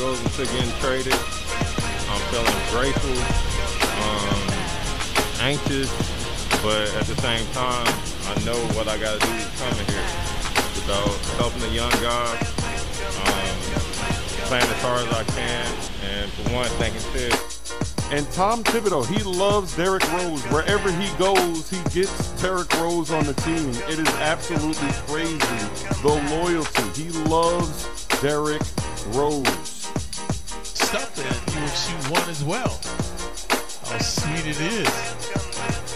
goes into getting traded. I'm feeling grateful, anxious, but at the same time, I know what I gotta do coming here. You know, helping the young guys, playing as hard as I can, and for one, thanking Sid. And Tom Thibodeau, he loves Derrick Rose. Wherever he goes, he gets Derrick Rose on the team. It is absolutely crazy, the loyalty. He loves Derrick Rose. Stuff in UFC 1 as well. How sweet it is.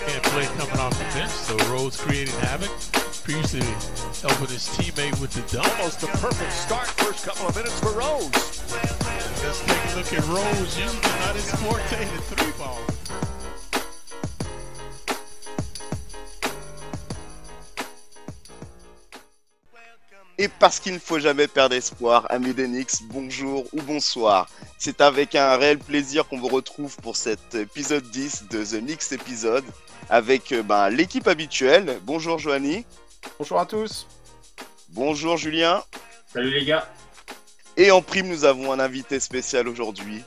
Can't play coming off the bench, so Rose creating havoc. Previously helping his teammate with the dunk. Almost the perfect start, first couple of minutes for Rose. Let's take a look at Rose, usually not his forte, the three ball. Et parce qu'il ne faut jamais perdre espoir, amis des Knicks, bonjour ou bonsoir. C'est avec un réel plaisir qu'on vous retrouve pour cet épisode 10 de The Knicks épisode avec l'équipe habituelle. Bonjour Johanny. Bonjour à tous. Bonjour Julien. Salut les gars. Et en prime, nous avons un invité spécial aujourd'hui,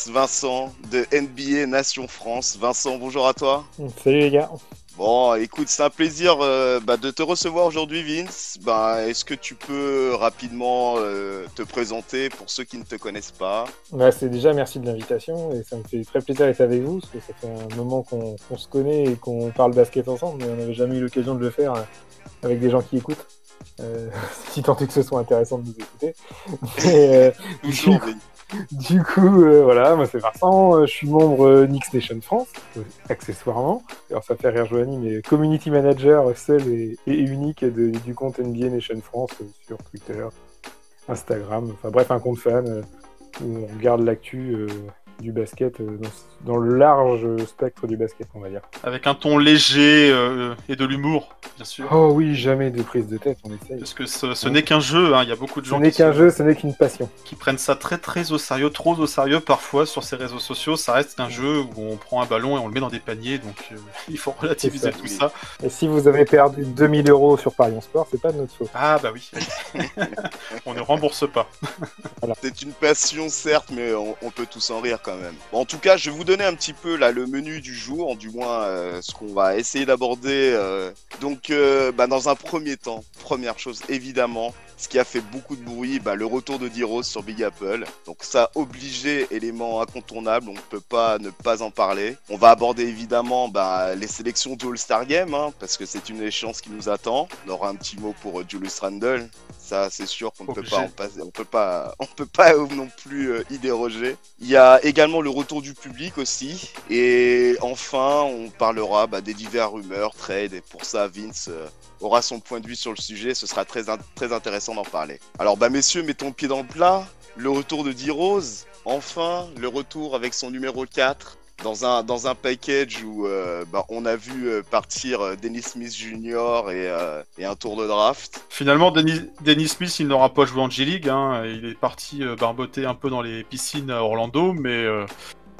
Vincent de NBA Nation France. Vincent, bonjour à toi. Salut les gars. Bon, écoute, c'est un plaisir de te recevoir aujourd'hui, Vince. Est-ce que tu peux rapidement te présenter pour ceux qui ne te connaissent pas? C'est déjà merci de l'invitation et ça me fait très plaisir d'être avec vous parce que ça fait un moment qu'on se connaît et qu'on parle basket ensemble, mais on n'avait jamais eu l'occasion de le faire avec des gens qui écoutent. Si tant est que ce soit intéressant de nous écouter. Du coup, voilà, moi c'est Vincent, je suis membre Knicks Nation France, accessoirement. Alors ça fait rire Johanny, mais community manager seul et unique du compte NBA Nation France sur Twitter, Instagram, enfin bref, un compte fan où on garde l'actu du basket dans le large spectre du basket, on va dire. Avec un ton léger et de l'humour, bien sûr. Oh oui, jamais de prise de tête, on essaye. Parce que ce n'est qu'un jeu, il y a beaucoup de gens ce n'est qu'une passion. Qui prennent ça très très au sérieux, trop au sérieux parfois sur ces réseaux sociaux. Ça reste un jeu où on prend un ballon et on le met dans des paniers, donc il faut relativiser tout ça. Et si vous avez perdu 2000 € sur Paris en Sport, c'est pas de notre faute. Ah bah oui, on ne rembourse pas. Voilà. C'est une passion certes, mais on peut tous en rire quand même. Bon, en tout cas, je vais vous donner un petit peu là le menu du jour, du moins ce qu'on va essayer d'aborder. Dans un premier temps, première chose évidemment, ce qui a fait beaucoup de bruit, le retour de D-Rose sur Big Apple. Donc ça, obligé, élément incontournable, on ne peut pas ne pas en parler. On va aborder évidemment les sélections du All-Star Game, parce que c'est une échéance qui nous attend. On aura un petit mot pour Julius Randle. Ça, c'est sûr qu'on ne peut pas en passer. On peut pas non plus y déroger. Il y a également le retour du public aussi. Et enfin, on parlera des divers rumeurs, trades. Et pour ça, Vince aura son point de vue sur le sujet. Ce sera très intéressant d'en parler. Alors, messieurs, mettons le pied dans le plat. Le retour de D-Rose. Enfin, le retour avec son numéro 4. Dans un package où on a vu partir Dennis Smith Jr. et un tour de draft. Finalement, Dennis Smith, il n'aura pas joué en G-League. Il est parti barboter un peu dans les piscines à Orlando, mais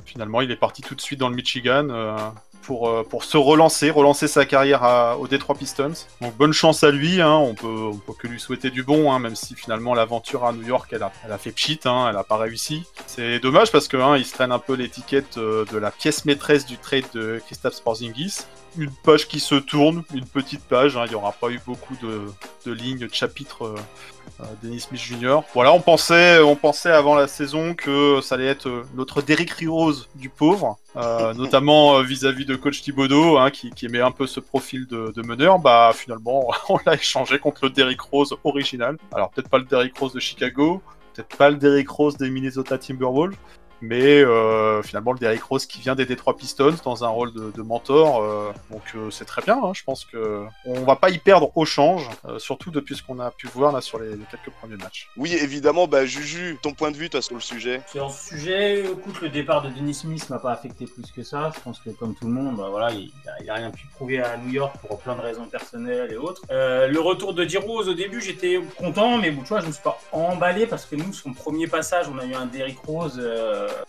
finalement, il est parti tout de suite dans le Michigan pour se relancer sa carrière aux Detroit Pistons. Donc bonne chance à lui, on peut que lui souhaiter du bon, même si finalement l'aventure à New York elle a fait pchit, elle a pas réussi. C'est dommage parce que il se traîne un peu l'étiquette de la pièce maîtresse du trade de Kristaps Porzingis. Une page qui se tourne, une petite page, il n'y aura pas eu beaucoup de lignes, de chapitres Dennis Smith Jr. Voilà, on pensait avant la saison que ça allait être notre Derrick Rose du pauvre, notamment vis-à-vis de coach Thibodeau, qui aimait un peu ce profil de meneur. Finalement, on l'a échangé contre le Derrick Rose original. Alors peut-être pas le Derrick Rose de Chicago, peut-être pas le Derrick Rose des Minnesota Timberwolves, mais finalement le Derrick Rose qui vient des Detroit Pistons dans un rôle de mentor, donc c'est très bien, je pense que on va pas y perdre au change, surtout depuis ce qu'on a pu voir là sur les quelques premiers matchs. Oui, évidemment, Juju, ton point de vue toi sur le sujet? Sur ce sujet, écoute, le départ de Dennis Smith m'a pas affecté plus que ça. Je pense que comme tout le monde, il a rien pu prouver à New York pour plein de raisons personnelles et autres. Le retour de D-Rose, au début j'étais content, mais tu vois, je me suis pas emballé parce que nous, son premier passage, on a eu un Derrick Rose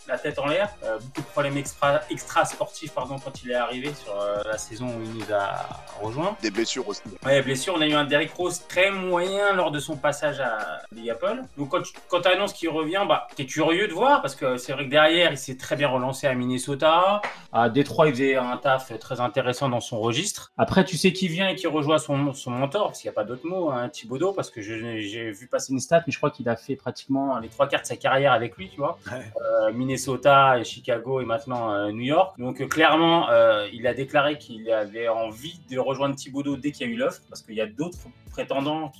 la tête en l'air. Beaucoup de problèmes extra sportifs quand il est arrivé sur la saison où il nous a rejoint. Des blessures aussi. Ouais, blessure. On a eu un Derrick Rose très moyen lors de son passage à Big Apple. Donc quand tu annonces qu'il revient, t'es curieux de voir parce que c'est vrai que derrière, il s'est très bien relancé à Minnesota. À Détroit, il faisait un taf très intéressant dans son registre. Après, tu sais qui vient et qui rejoint son mentor, parce qu'il n'y a pas d'autre mot, hein, Thibodeau, parce que j'ai vu passer une stat, mais je crois qu'il a fait pratiquement les 3 quarts de sa carrière avec lui, tu vois. Ouais. Minnesota, et Chicago et maintenant New York. Donc clairement, il a déclaré qu'il avait envie de rejoindre Thibodeau dès qu'il y a eu l'offre, parce qu'il y a d'autres prétendants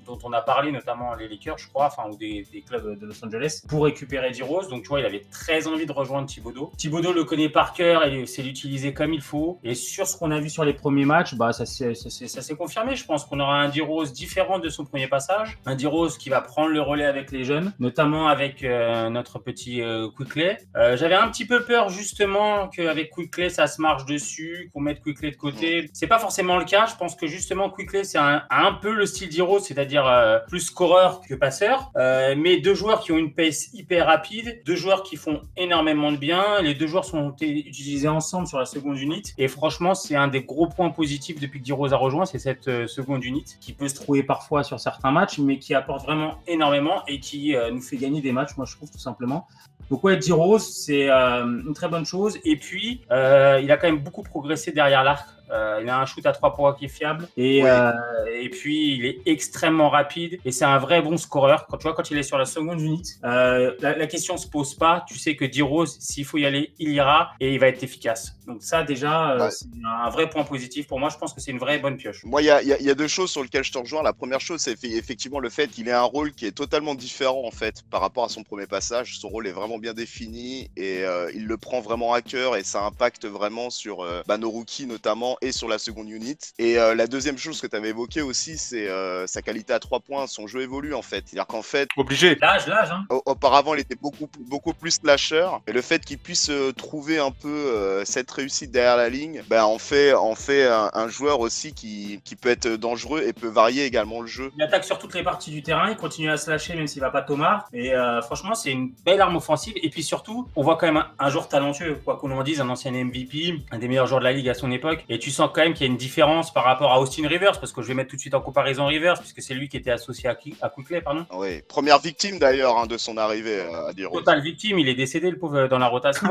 dont on a parlé, notamment les Lakers, je crois, ou des clubs de Los Angeles, pour récupérer D-Rose. Donc tu vois, il avait très envie de rejoindre Thibodeau. Thibodeau le connaît par cœur et sait l'utiliser comme il faut. Et sur ce qu'on a vu sur les premiers matchs, ça s'est confirmé. Je pense qu'on aura un D-Rose différent de son premier passage. Un D-Rose qui va prendre le relais avec les jeunes, notamment avec notre petit Quickley. J'avais un petit peu peur justement qu'avec Quickley, ça se marche dessus, qu'on mette Quickley de côté. C'est pas forcément le cas. Je pense que justement Quickley, c'est un peu le style D-Rose, c'est-à-dire plus scoreur que passeur, mais 2 joueurs qui ont une pace hyper rapide, 2 joueurs qui font énormément de bien. Les 2 joueurs sont utilisés ensemble sur la seconde unit, et franchement, c'est un des gros points positifs depuis que D-Rose a rejoint, c'est cette seconde unit qui peut se trouver parfois sur certains matchs, mais qui apporte vraiment énormément et qui nous fait gagner des matchs, moi je trouve, tout simplement. Donc ouais, D-Rose, c'est une très bonne chose. Et puis, il a quand même beaucoup progressé derrière l'arc. Il a un shoot à 3 points qui est fiable et puis il est extrêmement rapide et c'est un vrai bon scoreur. Quand il est sur la seconde unité, la question se pose pas. Tu sais que D-Rose, s'il faut y aller, il ira et il va être efficace. Donc ça déjà, c'est un vrai point positif pour moi. Je pense que c'est une vraie bonne pioche. Moi, il y a 2 choses sur lesquelles je te rejoins. La première chose, c'est effectivement le fait qu'il ait un rôle qui est totalement différent en fait par rapport à son premier passage. Son rôle est vraiment bien défini et il le prend vraiment à cœur et ça impacte vraiment sur nos rookies notamment et sur la seconde unit. Et la deuxième chose que tu avais évoquée aussi, c'est sa qualité à 3 points. Son jeu évolue en fait. C'est-à-dire qu'en fait, obligé. L'âge, hein. Auparavant, il était beaucoup plus slasher. Et le fait qu'il puisse trouver un peu cette réussite derrière la ligne, en fait un joueur aussi qui peut être dangereux et peut varier également le jeu. Il attaque sur toutes les parties du terrain. Il continue à slasher même s'il va pas Thomas. Et franchement, c'est une belle arme offensive. Et puis surtout, on voit quand même un joueur talentueux, quoi qu'on en dise, un ancien MVP, un des meilleurs joueurs de la ligue à son époque. Et tu sens quand même qu'il y a une différence par rapport à Austin Rivers, parce que je vais mettre tout de suite en comparaison Rivers, puisque c'est lui qui était associé à Quickley, pardon. Oui, première victime d'ailleurs de son arrivée à D-Rose. Total victime, il est décédé le pauvre dans la rotation.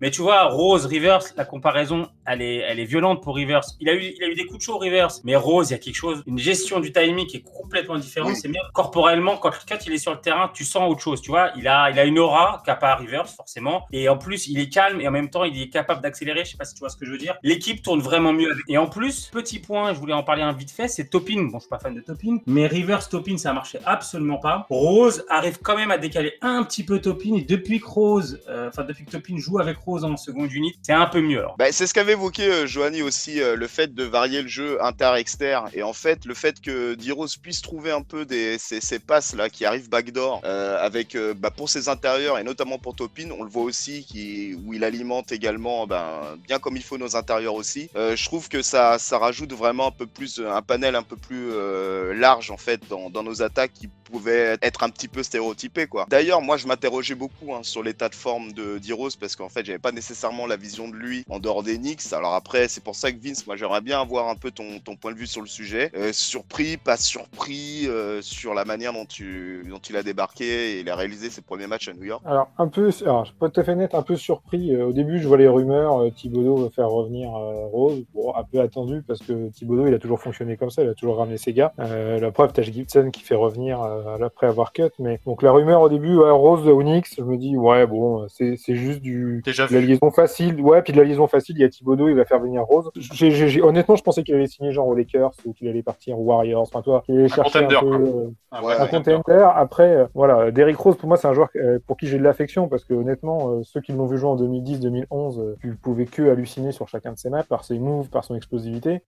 Mais tu vois, Rose, Rivers, la comparaison, elle est violente pour Rivers. Il a eu des coups de chaud Rivers, mais Rose, il y a quelque chose, une gestion du timing qui est complètement différente. Oui. C'est bien corporellement, quand il est sur le terrain, tu sens autre chose, tu vois. Il a une aura qu'a pas Rivers forcément, et en plus il est calme et en même temps il est capable d'accélérer. Je sais pas si tu vois ce que je veux dire. L'équipe tourne vraiment mieux avec. Et en plus, petit point, je voulais en parler un vite fait, c'est Toppin. Bon, je suis pas fan de Toppin, mais Rivers Toppin, ça marchait absolument pas. Rose arrive quand même à décaler un petit peu Toppin, et depuis que Toppin joue avec Rose en seconde unité, c'est un peu mieux. Alors. C'est ce qu'avait évoqué Johanny aussi, le fait de varier le jeu inter-exter, et en fait le fait que D-Rose puisse trouver un peu ces passes là qui arrivent backdoor avec pour ses intérieurs et notamment pour Toppin, on le voit aussi où il alimente également bien comme il faut nos intérieurs aussi. Je trouve que ça rajoute vraiment un panel un peu plus large en fait dans nos attaques qui pouvait être un petit peu stéréotypé quoi. D'ailleurs moi je m'interrogeais beaucoup sur l'état de forme de D-Rose parce qu'en fait j'avais pas nécessairement la vision de lui en dehors des Knicks. Alors après c'est pour ça que Vince, moi j'aimerais bien avoir un peu ton point de vue sur le sujet. Surpris, pas surpris sur la manière dont il a débarqué et il a réalisé ses premiers matchs à New York. Alors je peux pas tout à fait net, un peu surpris. Au début je vois les rumeurs, Thibodeau veut faire revenir Rose. Bon, un peu attendu parce que Thibodeau il a toujours fonctionné comme ça, il a toujours ramené ses gars. La preuve, Taj Gibson qui fait revenir après avoir cut. Mais donc la rumeur au début, Rose de Onyx, je me dis ouais bon, c'est juste de la liaison facile. Ouais, puis de la liaison facile, il y a Thibodeau, il va faire venir Rose. Honnêtement, je pensais qu'il allait signer genre aux Lakers ou qu'il allait partir aux Warriors. Enfin toi, qu'il allait chercher un peu un contender. Après, voilà, Derrick Rose pour moi c'est un joueur pour qui j'ai de l'affection parce que honnêtement, ceux qui l'ont vu jouer en 2010-2011, tu pouvais que halluciner sur chacun de ses matchs par ses moves, par son explosivité.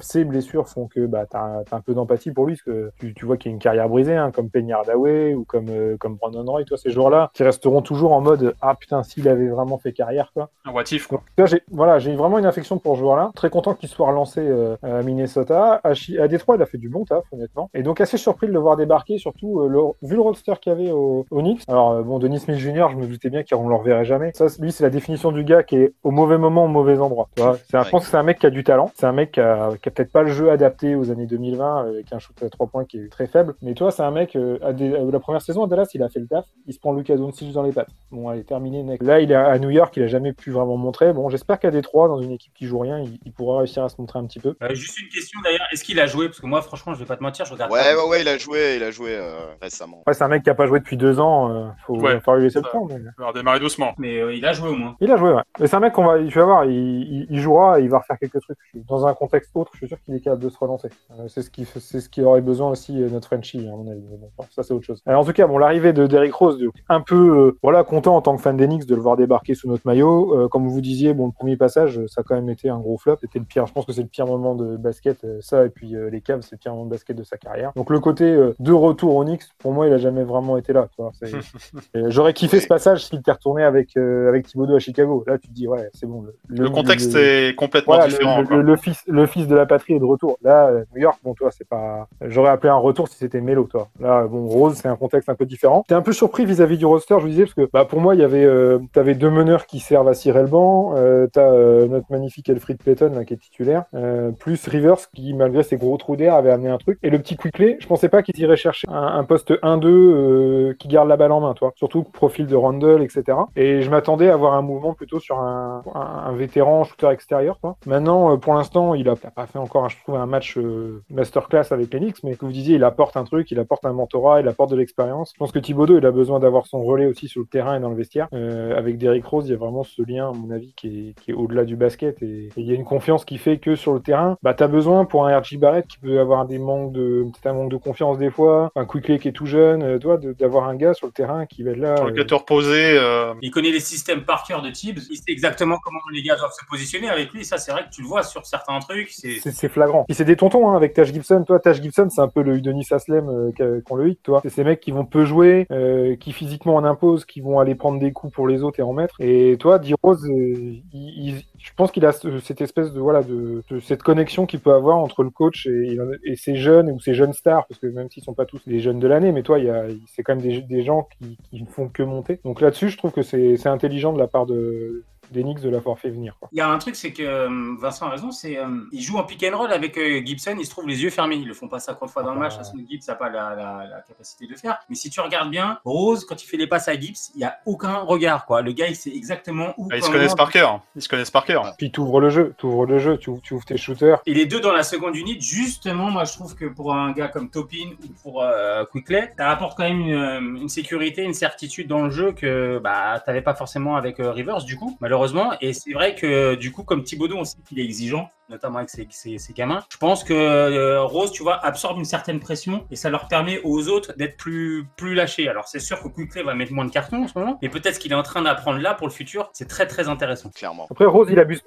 Ses blessures font que t'as un peu d'empathie pour lui parce que tu vois qu'il y a une carrière brisée hein, comme Penny Hardaway ou comme Brandon Roy, toi, ces joueurs-là, qui resteront toujours en mode « Ah putain, s'il avait vraiment fait carrière, quoi ». Un what if, quoi. Donc, là, j'ai vraiment une affection pour ce joueur-là. Très content qu'il soit relancé à Minnesota. À Détroit, il a fait du bon taf, honnêtement. Et donc, assez surpris de le voir débarquer, surtout vu le roster qu'il y avait au Knicks. Alors, Dennis Smith Jr., je me doutais bien qu'on ne le reverrait jamais. Ça, lui, c'est la définition du gars qui est au mauvais moment, au mauvais endroit. Tu vois, je pense que c'est un mec qui a du talent. C'est un mec qui a peut-être pas le jeu adapté aux années 2020, avec un shoot à 3 points qui est très faible. Mais toi, c'est un mec, la première saison à Dallas, il a fait le taf. Il se prend Luka Doncic dans les pattes. Bon, allez, terminé, mec. Là, il est à New York, il a jamais pu vraiment montrer. Bon, j'espère qu'à Détroit, dans une équipe qui joue rien, il pourra réussir à se montrer un petit peu. Juste une question d'ailleurs, est-ce qu'il a joué? Parce que moi, franchement, je vais pas te mentir, je regarde Ouais, pas. ouais, il a joué récemment. Ouais, c'est un mec qui a pas joué depuis 2 ans. Faut falloir lui laisser le temps. Mais... On va démarrer doucement. Mais il a joué au moins. Il a joué, ouais. Mais c'est un mec tu vas voir, il jouera, et il va refaire quelques trucs. Dans un contexte autre, je suis sûr qu'il est capable de se relancer. C'est ce qui aurait besoin aussi notre Frenchie, à mon avis. Mais bon, ça c'est autre chose. Alors, en tout cas, l'arrivée de Derrick Rose, un peu, content en tant que fan des Knicks de le voir débarquer sous notre maillot. Comme vous disiez, le premier passage, ça a quand même été un gros flop. C'était le pire. Je pense que c'est le pire moment de basket, ça et puis les Cavs, c'est le pire moment de basket de sa carrière. Donc le côté de retour aux Knicks, pour moi, il a jamais vraiment été là. Tu vois, j'aurais kiffé ce passage s'il était retourné avec Thibodeau à Chicago. Là, tu te dis ouais, c'est bon. Le contexte est complètement différent. Le fils de la patrie est de retour. Là, New York, toi, c'est pas. J'aurais appelé un retour si c'était Melo, toi. Là, Rose, c'est un contexte un peu différent. T'es un peu surpris vis-à-vis du roster, je vous disais, parce que pour moi, il y avait, t'avais 2 meneurs qui servent à cirer le banc. T'as notre magnifique Elfrid Payton là, qui est titulaire, plus Rivers qui, malgré ses gros trous d'air, avait amené un truc. Et le petit Quickley, je pensais pas qu'ils iraient chercher un poste 1-2 qui garde la balle en main, toi. Surtout profil de Randle, etc. Et je m'attendais à avoir un mouvement plutôt sur un vétéran shooter extérieur, quoi. Maintenant, pour l'instant, il a pas fait encore, je trouve, un match masterclass avec les Knicks, mais comme vous disiez, il apporte un truc, il apporte un mentorat, il apporte de l'expérience. Je pense que Thibodeau, il a besoin d'avoir son relais aussi sur le terrain et dans le vestiaire. Avec Derrick Rose, il y a vraiment ce lien, à mon avis, qui est au-delà du basket, et il y a une confiance qui fait que sur le terrain, t'as besoin pour un RJ Barrett qui peut avoir peut-être un manque de confiance des fois, un Quickley qui est tout jeune, d'avoir un gars sur le terrain qui va être là. Sur lequel te reposer. Il connaît les systèmes par cœur de Tibbs, il sait exactement comment les gars doivent se positionner avec lui, ça c'est vrai que tu le vois sur certains trucs. C'est flagrant. Puis c'est des tontons avec Taj Gibson. Toi, Taj Gibson, c'est un peu le Udonis Haslem qu'on le hit, toi. C'est ces mecs qui vont peu jouer, qui physiquement en imposent, qui vont aller prendre des coups pour les autres et en mettre. Et toi, D-Rose, je pense qu'il a cette espèce de cette connexion qu'il peut avoir entre le coach et ses jeunes ou ses jeunes stars, parce que même s'ils sont pas tous les jeunes de l'année, mais toi, c'est quand même des gens qui ne font que monter. Donc là-dessus, je trouve que c'est intelligent de la part des Knicks de l'avoir fait venir, quoi. Il y a un truc, c'est que Vincent a raison, c'est il joue en pick and roll avec Gibson, ils se trouvent les yeux fermés. Ils le font pas 50 fois dans le match, parce que Gibbs n'a pas la capacité de le faire. Mais si tu regardes bien, Rose, quand il fait les passes à Gibbs, il n'y a aucun regard, quoi. Le gars, il sait exactement où. Ils se connaissent par cœur. Puis tu ouvres le jeu, tu ouvres tes shooters. Et les deux dans la seconde unité, justement, moi je trouve que pour un gars comme Topin ou pour Quickley, ça apporte quand même une sécurité, une certitude dans le jeu que t'avais pas forcément avec Rivers, du coup, malheureusement. Et c'est vrai que du coup, comme Thibodeau, on sait qu'il est exigeant, notamment avec ses gamins. Je pense que Rose, tu vois, absorbe une certaine pression et ça leur permet aux autres d'être plus lâchés. Alors c'est sûr que Quickley va mettre moins de cartons en ce moment, mais peut-être ce qu'il est en train d'apprendre là pour le futur, c'est très très intéressant. Clairement. Après, Rose, il abuse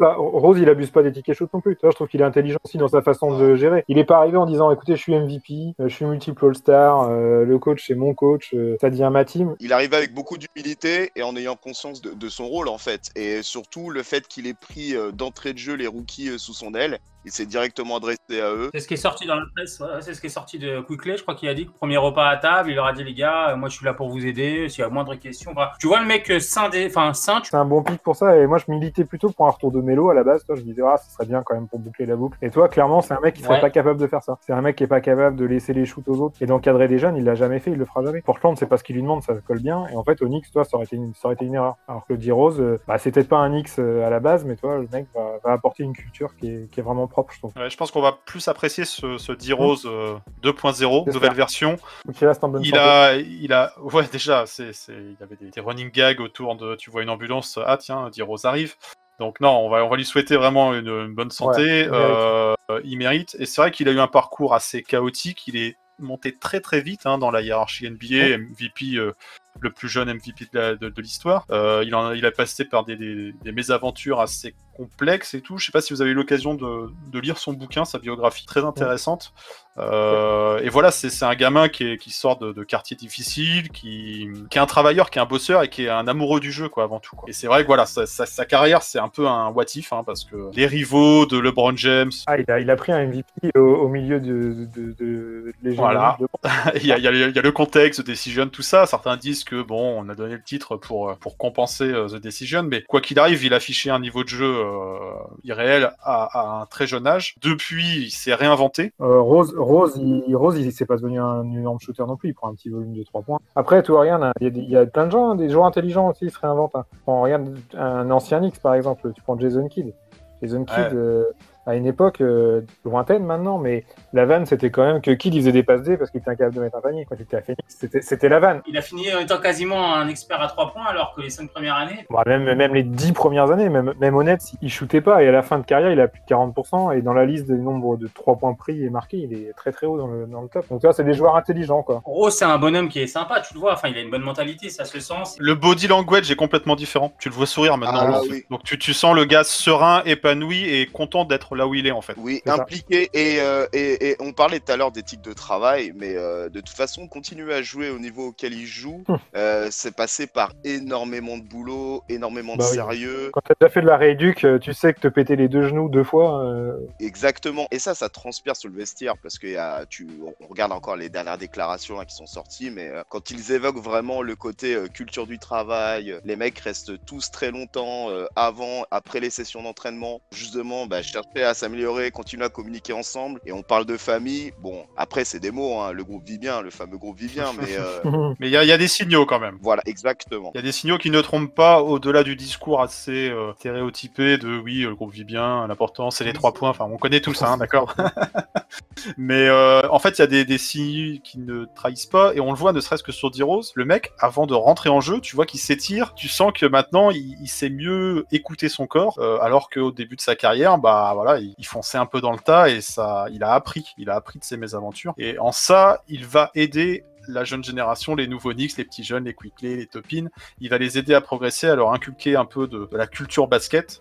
pas des tickets shoot non plus. Je trouve qu'il est intelligent aussi dans sa façon de gérer. Il est pas arrivé en disant, écoutez, je suis MVP, je suis multiple All-Star, le coach c'est mon coach, ça devient ma team. Il arrive avec beaucoup d'humilité et en ayant conscience de son rôle en fait, et surtout le fait qu'il ait pris d'entrée de jeu les rookies sous son aile. Il s'est directement adressé à eux. C'est ce qui est sorti dans la presse, c'est ce qui est sorti de Quickley. Je crois qu'il a dit que premier repas à table, il leur a dit les gars, moi je suis là pour vous aider, s'il y a moindre question. Enfin, tu vois le mec sain. C'est un bon pic pour ça, et moi je militais plutôt pour un retour de Melo à la base. Toi, je me disais, ce serait bien quand même pour boucler la boucle. Et toi, clairement, c'est un mec qui serait pas capable de faire ça. C'est un mec qui est pas capable de laisser les shoots aux autres et d'encadrer des jeunes. Il l'a jamais fait, il le fera jamais. Portland, c'est pas ce qu'il lui demande, ça colle bien. Et en fait, au Knicks, toi, ça aurait été une erreur. Alors que le D-Rose, c'est peut-être pas un Knicks à la base, mais toi, le mec va apporter une culture qui est vraiment propre, je trouve. Ouais, je pense qu'on va plus apprécier ce D-Rose 2.0, nouvelle version. Donc il reste en bonne santé. Ouais, déjà, il y avait des running gags autour de, tu vois une ambulance, ah tiens, D-Rose arrive. Donc non, on va lui souhaiter vraiment une bonne santé. Ouais, il mérite. Et c'est vrai qu'il a eu un parcours assez chaotique. Il est monté très très vite dans la hiérarchie NBA, MVP, le plus jeune MVP de l'histoire. Il a passé par des mésaventures assez complexe et tout. Je sais pas si vous avez eu l'occasion de lire son bouquin, sa biographie, très intéressante. Et voilà, c'est un gamin qui sort de quartier difficile, qui est un travailleur, qui est un bosseur et qui est un amoureux du jeu, quoi, avant tout, quoi. Et c'est vrai que voilà, sa carrière, c'est un peu un what if, hein, parce que les rivaux de LeBron James. Ah, il a pris un MVP au milieu de Voilà. il y a le contexte, The Decision, tout ça. Certains disent que bon, on a donné le titre pour compenser The Decision, mais quoi qu'il arrive, il affichait un niveau de jeu irréel à un très jeune âge. Depuis, il s'est réinventé. Rose, il s'est pas devenu un énorme shooter non plus. Il prend un petit volume de 3 points. Après, tu vois, regarde, il y a plein de gens, des joueurs intelligents aussi, ils se réinventent. Hein. Regarde un ancien Knicks, par exemple. Tu prends Jason Kidd. Jason Kidd, à une époque lointaine maintenant, mais la vanne, c'était quand même que Kidd, il faisait des passes D parce qu'il était incapable de mettre un panier. Quand il était à Phoenix, c'était la vanne. Il a fini en étant quasiment un expert à 3 points, alors que les 5 premières années... Bon, même les 10 premières années, même honnête, il shootait pas, et à la fin de carrière, il a plus de 40%, et dans la liste des nombres de 3 points pris et marqués, il est très très haut dans le top. Donc ça, c'est des joueurs intelligents, quoi. Rose, c'est un bonhomme qui est sympa, tu le vois, enfin, il a une bonne mentalité, ça se sent. Le body language est complètement différent. Tu le vois sourire maintenant. Oui. Donc tu sens le gars serein, épanoui et content d'être là où il est, en fait. Oui, impliqué, et on parlait tout à l'heure d'éthique de travail, mais de toute façon, continuer à jouer au niveau auquel il joue, c'est passé par énormément de boulot, énormément de sérieux. Quand t'as déjà fait de la rééduque, tu sais que te péter les 2 genoux 2 fois... Exactement, et ça transpire sur le vestiaire, parce que on regarde encore les dernières déclarations là, qui sont sorties, mais quand ils évoquent vraiment le côté culture du travail, les mecs restent tous très longtemps avant, après les sessions d'entraînement, justement, chercher à s'améliorer, continuer à communiquer ensemble, et on parle de famille. Bon, après c'est des mots, hein, le groupe vit bien, le fameux groupe vit bien, mais mais il y a des signaux quand même. Voilà, exactement. Il y a des signaux qui ne trompent pas au-delà du discours assez stéréotypé de oui, le groupe vit bien, l'important c'est les 3 points. Enfin, on connaît tout ça, hein, d'accord. Mais en fait, il y a des signes qui ne trahissent pas, et on le voit ne serait-ce que sur D-Rose. Le mec, avant de rentrer en jeu, tu vois qu'il s'étire. Tu sens que maintenant, il sait mieux écouter son corps, alors qu'au début de sa carrière, voilà, il fonçait un peu dans le tas, et ça, il a appris de ses mésaventures. Et en ça, il va aider la jeune génération, les nouveaux Knicks, les petits jeunes, les Quickley, les Topin. Il va les aider à progresser, à leur inculquer un peu de la culture basket,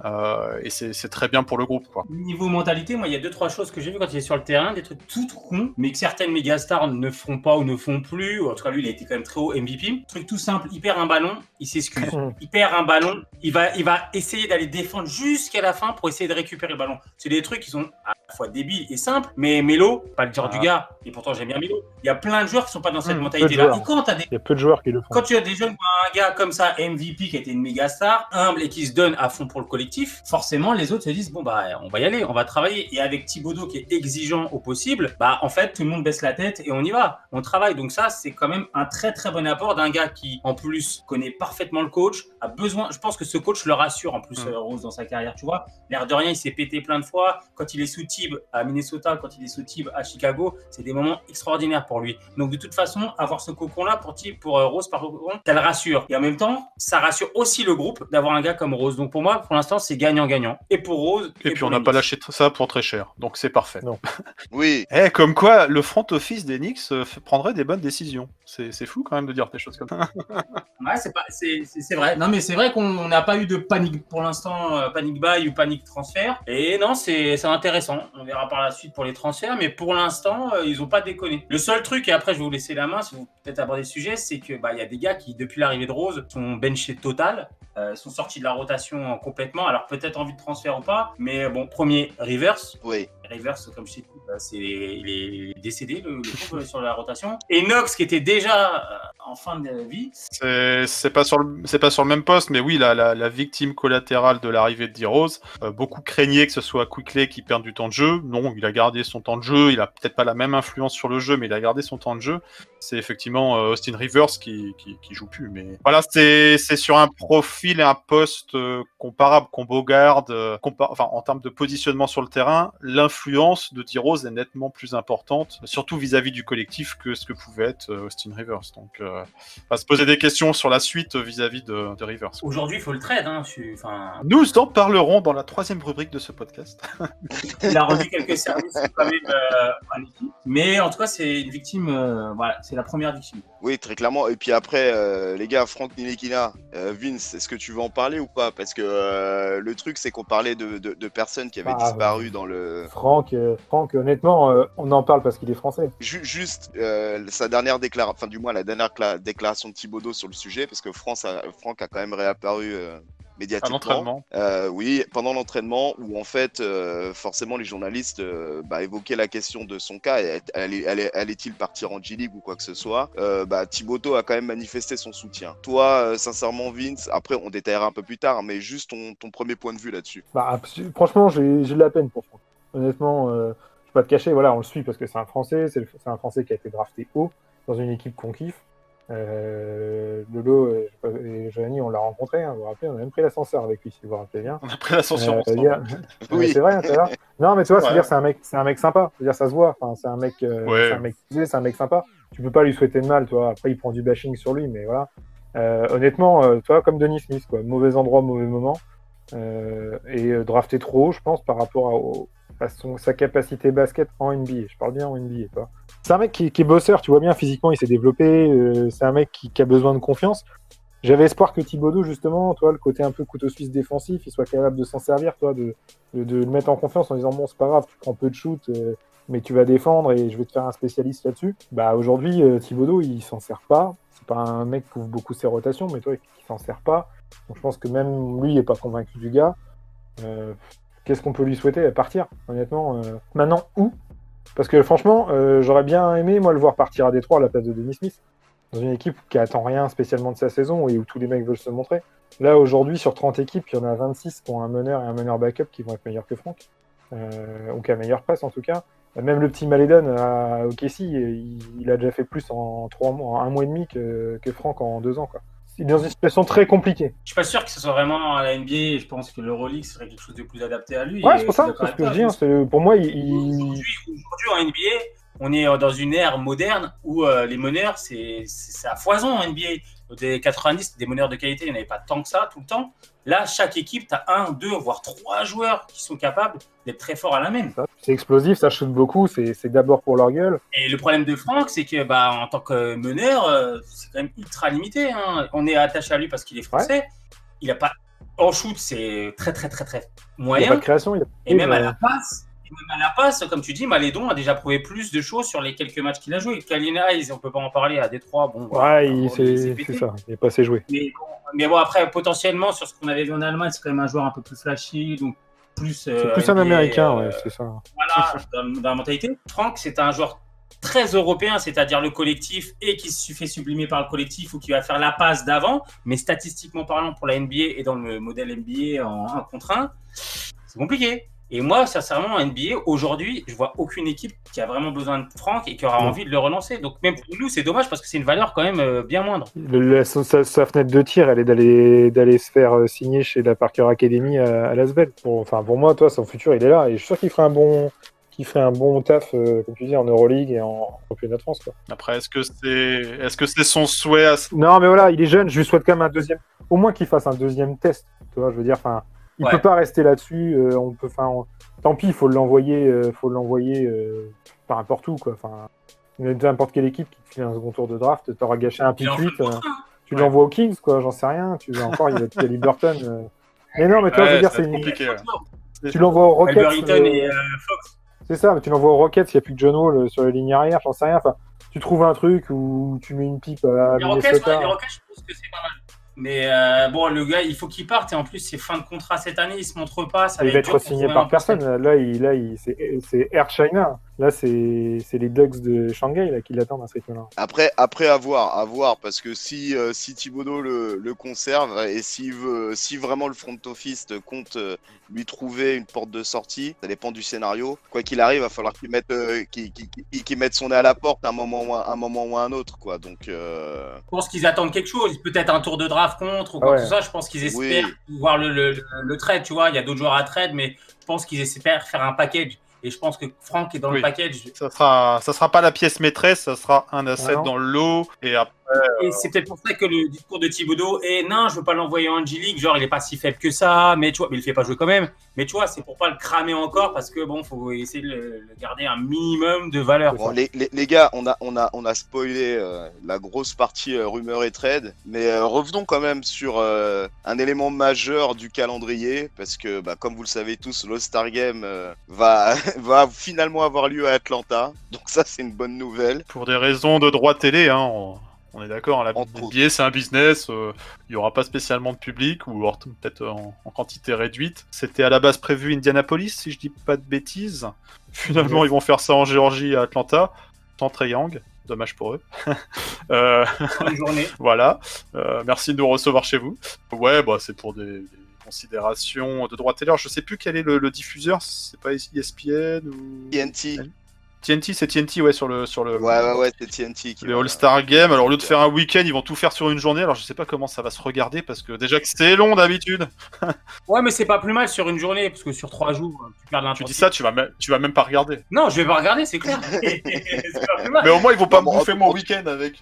et c'est très bien pour le groupe, quoi. Niveau mentalité, moi, il y a 2-3 choses que j'ai vues quand il est sur le terrain, des trucs tout cons, mais que certaines mégastars ne font pas ou ne font plus, ou en tout cas, lui, il a été quand même très haut MVP. Truc tout simple, il perd un ballon, il s'excuse. Il perd un ballon, il va essayer d'aller défendre jusqu'à la fin pour essayer de récupérer le ballon. C'est des trucs qui sont à la fois débiles et simples, mais Melo, pas le genre du gars, et pourtant j'aime bien Melo, il y a plein de joueurs qui sont pas dans cette mentalité-là. Et quand il y a peu de joueurs qui le font. Quand tu as des jeunes, un gars comme ça, MVP, qui a été une méga star, humble et qui se donne à fond pour le collectif, forcément les autres se disent bon on va y aller, on va travailler. Et avec Thibodeau qui est exigeant au possible, en fait tout le monde baisse la tête et on y va, on travaille. Donc ça c'est quand même un très très bon apport d'un gars qui en plus connaît parfaitement le coach, a besoin. Je pense que ce coach le rassure en plus Rose dans sa carrière, tu vois. L'air de rien, il s'est pété plein de fois. Quand il est sous Thib à Minnesota, quand il est sous Thib à Chicago, c'est des moments extraordinaires pour lui. Donc de toute façon, avoir ce cocon-là pour Rose, par contre, ça le rassure. Et en même temps, ça rassure aussi le groupe d'avoir un gars comme Rose. Donc pour moi, pour l'instant, c'est gagnant-gagnant. Et pour Rose. Et puis on n'a pas lâché ça pour très cher. Donc c'est parfait. Non. Oui. Comme quoi, le front office des Knicks prendrait des bonnes décisions. C'est fou quand même de dire des choses comme ça. Ouais, c'est vrai. Non, mais c'est vrai qu'on n'a pas eu de panique pour l'instant, panique buy ou panique transfert. Et non, c'est intéressant. On verra par la suite pour les transferts, mais pour l'instant, ils n'ont pas déconné. Le seul truc, et après je vais vous laisser la main si vous peut-être aborder le sujet, c'est que il y a des gars qui, depuis l'arrivée de Rose, sont benchés total, sont sortis de la rotation complètement. Alors peut-être envie de transfert ou pas, mais bon, premier Rivers. Oui. Rivers, comme je sais, il est décédé le pauvre sur la rotation. Et Knox, qui était déjà en fin de vie. C'est pas sur le même poste, mais oui, la victime collatérale de l'arrivée de D-Rose. Beaucoup craignaient que ce soit Quickley qui perde du temps de jeu. Non, il a gardé son temps de jeu. Il a peut-être pas la même influence sur le jeu, mais il a gardé son temps de jeu. C'est effectivement Austin Rivers qui joue plus. Mais voilà, c'est sur un profil et un poste comparable qu'on Bogard, en termes de positionnement sur le terrain, l'influence de D-Rose est nettement plus importante, surtout vis-à-vis du collectif que ce que pouvait être Austin Rivers. Donc, on va se poser des questions sur la suite vis-à-vis de Rivers. Aujourd'hui, il faut le trade. Nous en parlerons dans la 3e rubrique de ce podcast. Il a rendu quelques services quand même à l'équipe. Mais en tout cas, c'est une victime. Voilà, c'est la première victime. Oui, très clairement. Et puis après, les gars, Franck Ntilikina, Vince, est-ce que tu veux en parler ou pas? Parce que le truc, c'est qu'on parlait de personnes qui avaient disparu dans le... Franck, honnêtement, on en parle parce qu'il est français. Juste sa dernière déclaration, enfin du moins la dernière déclaration de Thibodeau sur le sujet, parce que Franck a quand même réapparu médiatiquement. À l'entraînement. Oui, pendant l'entraînement, où en fait, forcément, les journalistes évoquaient la question de son cas. Allait-il partir en G-League ou quoi que ce soit? Thibodeau a quand même manifesté son soutien. Toi, sincèrement, Vince, après, on détaillera un peu plus tard, mais juste ton premier point de vue là-dessus. Franchement, j'ai de la peine pour Franck. Honnêtement, je vais pas te cacher, voilà, on le suit parce que c'est un Français, c'est un Français qui a été drafté haut dans une équipe qu'on kiffe. Lolo et Giovanni, on l'a rencontré, hein, vous vous rappelez, on a même pris l'ascenseur avec lui, si vous vous rappelez bien. On a pris l'ascenseur ensemble. Oui. C'est vrai, c'est vrai. Non, mais tu vois, c'est-à-dire c'est un mec sympa. C'est-à-dire ça se voit. Enfin, c'est un mec c'est un mec sympa. Tu peux pas lui souhaiter de mal, tu vois. Après, il prend du bashing sur lui, mais voilà. Honnêtement, tu vois, comme Denis Smith, quoi. Mauvais endroit, mauvais moment. Et drafté trop haut, je pense, par rapport à sa capacité basket en NBA. Je parle bien en NBA, quoi. C'est un mec qui est bosseur, tu vois bien, physiquement, il s'est développé. C'est un mec qui a besoin de confiance. J'avais espoir que Thibodeau, justement, toi, le côté un peu couteau suisse défensif, il soit capable de s'en servir, toi, de le mettre en confiance en disant bon, c'est pas grave, tu prends peu de shoot, mais tu vas défendre et je vais te faire un spécialiste là-dessus. Aujourd'hui, Thibodeau, il s'en sert pas. C'est pas un mec qui ouvre beaucoup ses rotations, mais toi, il s'en sert pas. Donc je pense que même lui, il est pas convaincu du gars. Qu'est-ce qu'on peut lui souhaiter à partir, honnêtement maintenant, où? Parce que franchement, j'aurais bien aimé, moi, le voir partir à Détroit à la place de Denis Smith, dans une équipe qui attend rien spécialement de sa saison et où tous les mecs veulent se montrer. Là, aujourd'hui, sur 30 équipes, il y en a 26 qui ont un meneur et un meneur backup qui vont être meilleurs que Franck, ou qui a meilleure presse en tout cas. Même le petit Maledon à OKC, il a déjà fait plus en 1 mois et demi que Franck en 2 ans, quoi. Il est dans une situation très compliquée. Je suis pas sûr que ce soit vraiment à la NBA. Je pense que l'Euroleague serait quelque chose de plus adapté à lui. Ouais, c'est pour ça, c'est ce que je dis. Pour moi, Aujourd'hui, en NBA, on est dans une ère moderne où les meneurs, c'est à foison en NBA. Des 90, des meneurs de qualité, il n'y en avait pas tant que ça tout le temps. Là, chaque équipe, tu as 1, 2, voire 3 joueurs qui sont capables d'être très forts à la main. C'est explosif, ça shoot beaucoup, c'est d'abord pour leur gueule. Et le problème de Franck, c'est que en tant que meneur, c'est quand même ultra limité. Hein. On est attaché à lui parce qu'il est français. Ouais. Il a pas... En shoot, c'est très moyen. Il n'y a pas de création. Et même à la passe, comme tu dis, Maledon a déjà prouvé plus de choses sur les quelques matchs qu'il a joué. Kalina, on peut pas en parler à Détroit. Bon, ouais, c'est ça, il n'est pas assez joué. Mais bon, après, potentiellement, sur ce qu'on avait vu en Allemagne, c'est quand même un joueur un peu plus flashy, donc plus... c'est plus un Américain, ouais, c'est ça. Voilà, dans la mentalité. Franck, c'est un joueur très européen, c'est-à-dire le collectif, et qui se fait sublimer par le collectif ou qui va faire la passe d'avant, mais statistiquement parlant, pour la NBA et dans le modèle NBA en 1 contre 1, c'est compliqué. Et moi, sincèrement, en NBA, aujourd'hui, je vois aucune équipe qui a vraiment besoin de Franck et qui aura envie de le relancer. Donc même pour nous, c'est dommage parce que c'est une valeur quand même bien moindre. Sa fenêtre de tir, elle est d'aller se faire signer chez la Parker Academy à Lasvel. Pour moi, toi, son futur, il est là. Et je suis sûr qu'il ferait un bon taf, comme tu dis, en Euroleague et en championnat de France, quoi. Après, est-ce que c'est son souhait Non, mais voilà, il est jeune. Je lui souhaite quand même un deuxième. Au moins qu'il fasse un deuxième test. Tu vois, je veux dire, il peut pas rester là-dessus. Tant pis, il faut l'envoyer, par n'importe où, quoi. N'importe quelle équipe qui te file un second tour de draft, t'auras gâché un pick 8. Tu l'envoies aux Kings, quoi. J'en sais rien. Tu veux encore, il va te Liberton. Mais non, mais toi, je veux dire, c'est compliqué. Tu l'envoies aux Rockets. Et Fox. C'est ça, mais tu l'envoies aux Rockets. Il n'y a plus que John Wall sur la ligne arrière. J'en sais rien. Tu trouves un truc où tu mets une pipe à les Rockets, je pense que c'est pas mal. Mais le gars, il faut qu'il parte. Et en plus, c'est fin de contrat cette année. Il se montre pas. Il va être signé par personne. Là, c'est Air China. Là, c'est les Ducks de Shanghai là, qui l'attendent à ce rythme-là. Après à voir, parce que si Thibodeau le conserve et si vraiment le front office compte lui trouver une porte de sortie, ça dépend du scénario. Quoi qu'il arrive, il va falloir qu'il mette son nez à la porte à un moment ou à un autre, quoi. Donc, je pense qu'ils attendent quelque chose, peut-être un tour de draft contre ou quoi que ce soit. Je pense qu'ils espèrent voir le trade, tu vois. Il y a d'autres joueurs à trade, mais je pense qu'ils espèrent faire un package. Et je pense que Franck est dans le package. Ça sera pas la pièce maîtresse, ça sera un asset dans le lot. Et après, Et c'est peut-être pour ça que le discours de Thibodeau est non, je veux pas l'envoyer en G-League, genre il est pas si faible que ça, mais tu vois, mais il le fait pas jouer quand même. Mais tu vois, c'est pour pas le cramer encore parce que bon, faut essayer de le garder un minimum de valeur. Bon, les gars, on a spoilé la grosse partie rumeur et trade, mais revenons quand même sur un élément majeur du calendrier, parce que bah, comme vous le savez tous, l'All-Star Game va finalement avoir lieu à Atlanta, donc ça c'est une bonne nouvelle. Pour des raisons de droit télé, hein, on est d'accord, la Entre NBA c'est un business, il n'y aura pas spécialement de public, ou alors peut-être en quantité réduite. C'était à la base prévu Indianapolis, si je dis pas de bêtises. Finalement, ils vont faire ça en Géorgie, à Atlanta, sans Trae Young. Dommage pour eux. Bonne journée. Voilà, merci de nous recevoir chez vous. Ouais, bah c'est pour des considérations de droit télé. Alors, je sais plus quel est le diffuseur, c'est pas ESPN ou... TNT. TNT, c'est TNT, ouais, sur le... Ouais, c'est TNT. Les All-Star Game. Alors, au lieu de faire un week-end, ils vont tout faire sur une journée. Alors, je sais pas comment ça va se regarder, parce que déjà que c'est long d'habitude. Ouais, mais c'est pas plus mal sur une journée, parce que sur 3 jours, tu perds Tu l'intensité. dis ça, tu vas même pas regarder. Non, je vais pas regarder, c'est clair. C'est pas plus mal. Mais au moins, ils vont pas me Bon, bouffer mon week-end avec...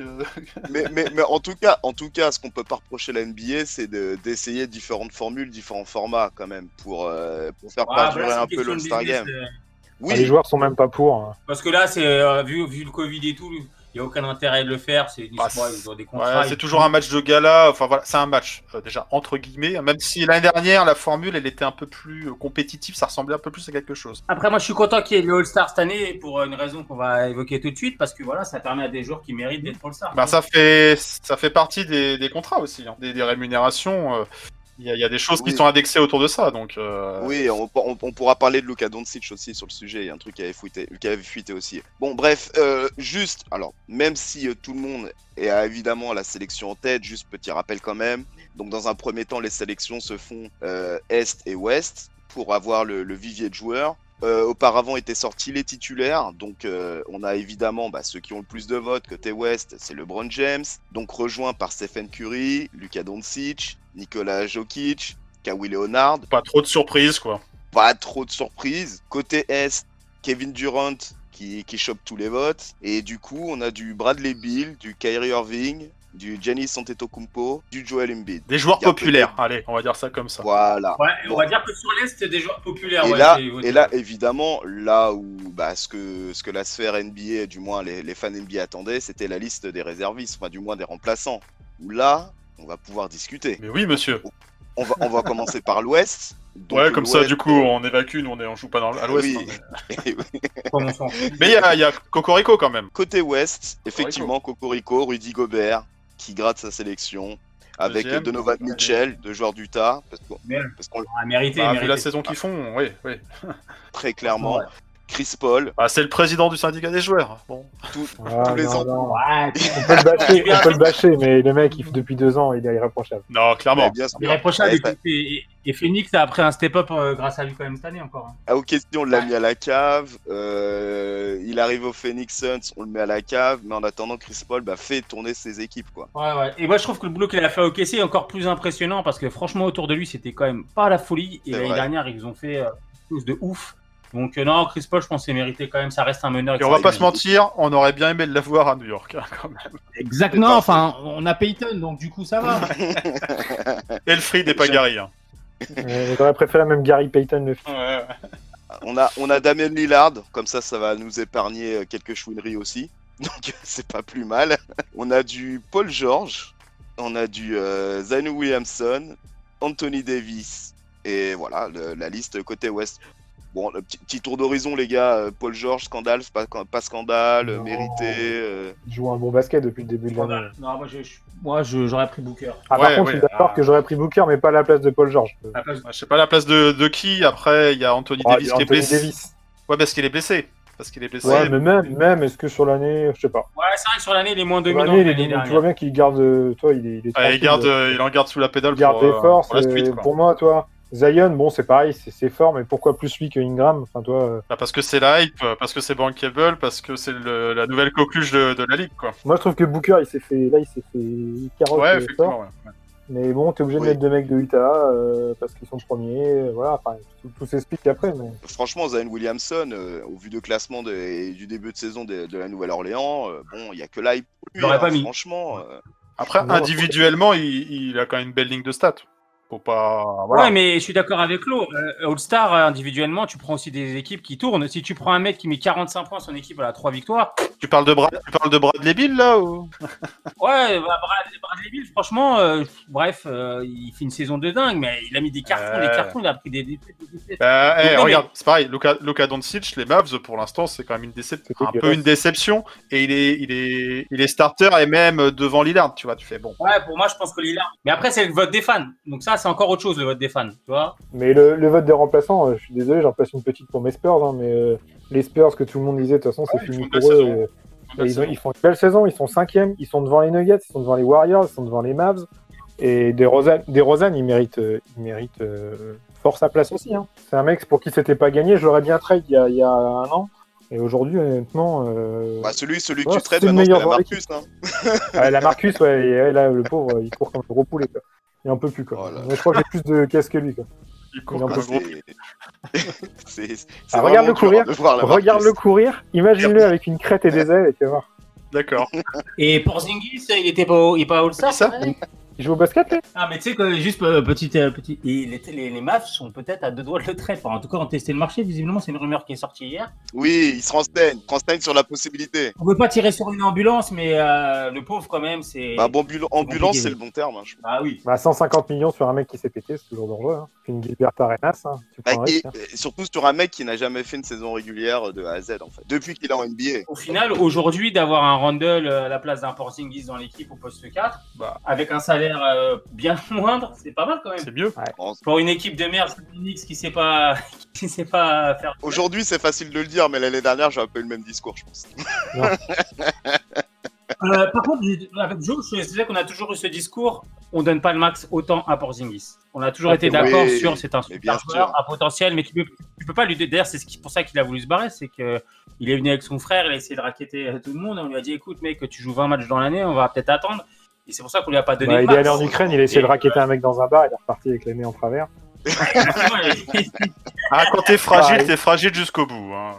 mais en tout cas, ce qu'on peut pas reprocher à la NBA, c'est d'essayer différentes formules, différents formats quand même, pour faire perdurer un peu l'All-Star Game. Oui, Les joueurs sont même pas pour. Hein. Parce que là, c'est vu le Covid et tout, il n'y a aucun intérêt de le faire. C'est Bah, ils ont des contrats. ouais, c'est toujours un match de gala. Enfin voilà, c'est un match déjà entre guillemets. Même si l'année dernière la formule elle était un peu plus compétitive, ça ressemblait un peu plus à quelque chose. Après, moi, je suis content qu'il y ait le All-Star cette année pour une raison qu'on va évoquer tout de suite, parce que voilà, ça permet à des joueurs qui méritent d'être All-Star. Bah ça fait partie des contrats aussi, hein, des rémunérations. Il y a des choses qui sont indexées autour de ça, donc. Oui, on pourra parler de Luka Doncic aussi sur le sujet. Il y a un truc qui avait fuité aussi. Bon, bref, juste, alors, même si tout le monde a évidemment la sélection en tête, juste petit rappel quand même. Donc, dans un premier temps, les sélections se font Est et Ouest pour avoir le vivier de joueurs. Auparavant étaient sortis les titulaires, donc on a évidemment ceux qui ont le plus de votes côté Ouest, c'est LeBron James, donc rejoint par Stephen Curry, Luka Doncic, Nikola Jokic, Kawhi Leonard. Pas trop de surprises, quoi. Pas trop de surprises. Côté Est, Kevin Durant qui chope tous les votes, et du coup on a du Bradley Beal, du Kyrie Irving, du Giannis Antetokounmpo, du Joel Embiid. Des joueurs populaires, allez, on va dire ça comme ça. Voilà. Ouais, on va dire que sur l'Est, c'est des joueurs populaires. Et là, évidemment, là où ce que la sphère NBA, du moins les fans NBA attendaient, c'était la liste des réservistes, enfin du moins des remplaçants. Où là, on va pouvoir discuter. Mais oui, monsieur. On va commencer par l'Ouest. Donc, ouais, comme ça, du coup, on évacue, nous on joue pas à l'Ouest. Oui. Hein, mais il y a Cocorico quand même. Côté Ouest, effectivement, Cocorico, Rudy Gobert, qui gratte sa sélection. Avec Deuxième, Donovan Mitchell, deux joueurs d'Utah. Parce qu'on a mérité. Vu la saison qu'ils font, oui. Très clairement. Ouais. Chris Paul. Ah, c'est le président du syndicat des joueurs. Bon. Tous les ans. Ouais, on peut le bâcher, mais le mec, depuis 2 ans, il est irréprochable. Non, clairement. Irréprochable. Et Phoenix a pris un step-up grâce à lui quand même cette année encore. Ah, ok, on l'a mis à la cave. Il arrive au Phoenix Suns, on le met à la cave. Mais en attendant, Chris Paul fait tourner ses équipes, quoi. Ouais. Et moi, je trouve que le boulot qu'il a fait au OKC est encore plus impressionnant parce que franchement, autour de lui, c'était quand même pas la folie. Et l'année dernière, ils ont fait quelque chose de ouf. Donc non, Chris Paul, je pense c'est mérité quand même, ça reste un meneur. Et on va pas se mentir, on aurait bien aimé le voir à New York, hein, quand même. Exactement, enfin, on a Payton, donc du coup ça va. Elfried n'est pas Gary. Hein. J'aurais préféré même Gary Payton le film. Ouais. On a Damien Lillard, comme ça va nous épargner quelques chouineries aussi. Donc c'est pas plus mal. On a du Paul George, on a du Zion Williamson, Anthony Davis, et voilà, la liste côté ouest. Bon, le petit tour d'horizon, les gars. Paul George, scandale, pas scandale, Non. mérité. Il joue un bon basket depuis le début de l'année. Non, moi j'aurais pris Booker. Par contre, je suis d'accord que j'aurais pris Booker, mais pas à la place de Paul George. Je sais pas la place de qui. Après, il y a Anthony Davis qui est blessé. Ouais, parce qu'il est blessé. Ouais, mais même, est-ce que sur l'année, je sais pas. Ouais, c'est vrai que sur l'année, il est moins dominant. Tu vois bien qu'il garde, toi, il en garde sous la pédale. Il garde des forces. Pour la suite, pour moi, toi. Zion, bon, c'est pareil, c'est fort, mais pourquoi plus lui que Ingram? Enfin, toi. Parce que c'est la hype, parce que c'est bankable, parce que c'est la nouvelle coqueluche de la ligue, quoi. Moi, je trouve que Booker, il s'est fait carotte. Ouais, effectivement, ouais. Mais bon, t'es obligé de Oui. mettre 2 mecs de Utah parce qu'ils sont premiers. Voilà, enfin, tout s'explique après. Mais... Franchement, Zion Williamson, au vu de classement et du début de saison de la Nouvelle-Orléans, bon, il n'y a que l'hype pour lui. J'aurais pas mis. Franchement, Après, Non, individuellement, il a quand même une belle ligne de stats. Faut pas. Voilà. Ouais, mais je suis d'accord avec Lo. All-Star, individuellement, tu prends aussi des équipes qui tournent. Si tu prends un mec qui met 45 points, son équipe a 3 victoires. Tu parles de Bradley Beal là ou... Ouais, Bradley Beal, franchement, bref, il fait une saison de dingue, mais il a mis des cartons, il a pris des défaites. Non, regarde, c'est pareil. Luka Doncic, les Mavs, pour l'instant, c'est quand même une déception. Et il est starter et même devant Lillard, tu vois. Tu fais bon. Ouais, pour moi, je pense que Lillard. Mais après, c'est le vote des fans. Donc ça, c'est encore autre chose, le vote des fans, tu vois. Mais le vote des remplaçants, je suis désolé, j'en place une petite pour mes Spurs, hein, mais les Spurs que tout le monde disait, de toute façon, c'est fini pour eux. Ils font une belle saison, ils sont 5e, ils sont devant les Nuggets, ils sont devant les Warriors, ils sont devant les Mavs. Et DeRozan, il mérite fort sa place aussi. Hein. C'est un mec pour qui c'était pas gagné, je l'aurais bien trade il y a un an. Et aujourd'hui, honnêtement... celui que ouais, tu traites c'est le maintenant, c'est la meilleur Marcus. Hein. Ouais, la Marcus, ouais, et là, le pauvre, il court comme un gros poulet. Quoi. Il en peut plus. Quoi. Voilà. Mais je crois que j'ai plus de casse que lui. Quoi. Il court Il en comme peut un gros. C'est regarde-le vraiment dur courir, de voir la regarde-le Marcus. courir, imagine-le avec une crête et des ailes, et tu vas voir. D'accord. Et Porzingis, il était pas All-Star, Ça cette année. Il joue au basket, lui? Ah, mais tu sais que juste petit. Les Mavs sont peut-être à 2 doigts de le trade. Enfin, en tout cas, on testait le marché. Visiblement, c'est une rumeur qui est sortie hier. Oui, il se renseigne sur la possibilité. On veut pas tirer sur une ambulance, mais le pauvre, quand même, c'est. Bah, bon, ambulance, compliqué. c'est le bon terme. Hein, je pense. Ah oui. Bah, 150 millions sur un mec qui s'est pété, c'est toujours dangereux. Hein. Une Gilbert Arenas, hein. Tu prends un risque, hein. Et surtout sur un mec qui n'a jamais fait une saison régulière de A à Z, en fait. Depuis qu'il est en NBA. Au final, aujourd'hui, d'avoir un Randle à la place d'un Porzingis dans l'équipe au poste 4, Bah. avec un salaire bien moindre, c'est pas mal quand même. C'est mieux. Pour une équipe de merde, Phoenix qui sait pas faire. Aujourd'hui, c'est facile de le dire, mais l'année dernière, j'avais pas eu le même discours, je pense. Par contre, avec Joe, je sais qu'on a toujours eu ce discours, on donne pas le max autant à Porzingis. On a toujours été d'accord oui, sur c'est un mais bien super joueur sûr. à potentiel, mais tu peux pas lui dire. D'ailleurs, c'est pour ça qu'il a voulu se barrer, c'est que il est venu avec son frère, il a essayé de racketter tout le monde. On lui a dit, écoute, mec, tu joues 20 matchs dans l'année, on va peut-être attendre. Et c'est pour ça qu'on lui a pas donné Bah, le il est max. allé en Ukraine, il a essayé de racketter un mec dans un bar, il est reparti avec les nez en travers. Ah, quand t'es fragile jusqu'au bout. Hein.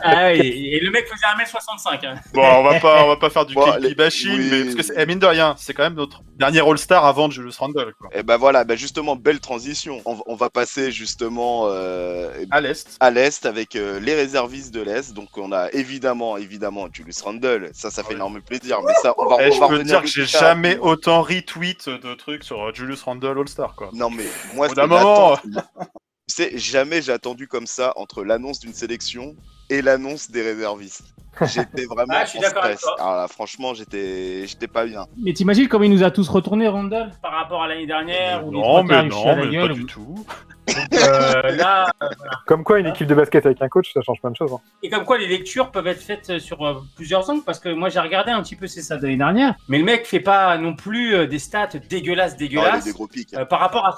Ah, et le mec faisait 1m65. Hein. Bon, on va pas faire du Bon, kick bashing, oui. mais parce que mine de rien, c'est quand même notre dernier All-Star avant Julius Randle, quoi. Et bah voilà, bah justement, belle transition. On va passer justement À l'Est. à l'Est avec les réservistes de l'Est. Donc on a évidemment Julius Randle. Ça fait ouais. énormément plaisir. Mais ça, on va Je peux te revenir dire que dessus j'ai tard. jamais autant retweet de trucs sur Julius Randle All-Star, quoi. Non mais moi, Au bout d'un moment. tu sais, jamais j'ai attendu comme ça entre l'annonce d'une sélection et l'annonce des réservistes. J'étais vraiment Ah, je suis en d'accord avec stress. toi. Alors là, franchement, j'étais pas bien. Mais t'imagines comme il nous a tous retourné, Randall, par rapport à l'année dernière où les Non, trois mais quarts, il chie à la pas gueule. du tout. Là, Comme quoi, une équipe de basket avec un coach, ça change plein de choses. Hein. et comme quoi les lectures peuvent être faites sur plusieurs angles, parce que moi j'ai regardé un petit peu ses stats de l'année dernière, mais le mec fait pas non plus des stats dégueulasses. Non, il y a des gros pics. Par rapport à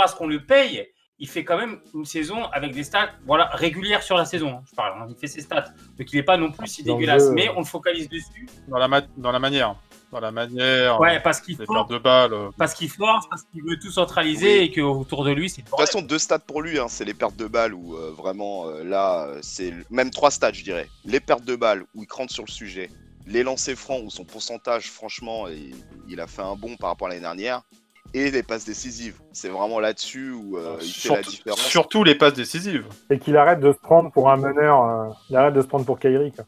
ce qu'on le paye, il fait quand même une saison avec des stats régulières sur la saison. Je parle, hein, il fait ses stats. Donc il n'est pas non plus si Dans le dégueulasse, jeu, mais on le focalise dessus. Dans la manière. Dans la manière. Ouais, parce qu'il Les force, pertes de balles. parce qu'il veut tout centraliser Oui. et qu'autour de lui, c'est le De toute bordel. façon, 2 stats pour lui, hein, c'est les pertes de balles où vraiment là, c'est même 3 stats, je dirais. Les pertes de balles où il crante sur le sujet, les lancers francs où son pourcentage, franchement, il a fait un bond par rapport à l'année dernière, et les passes décisives. C'est vraiment là-dessus où il fait la différence. Surtout les passes décisives. Et qu'il arrête de se prendre pour un meneur, il arrête de se prendre pour Kyrie. Quoi.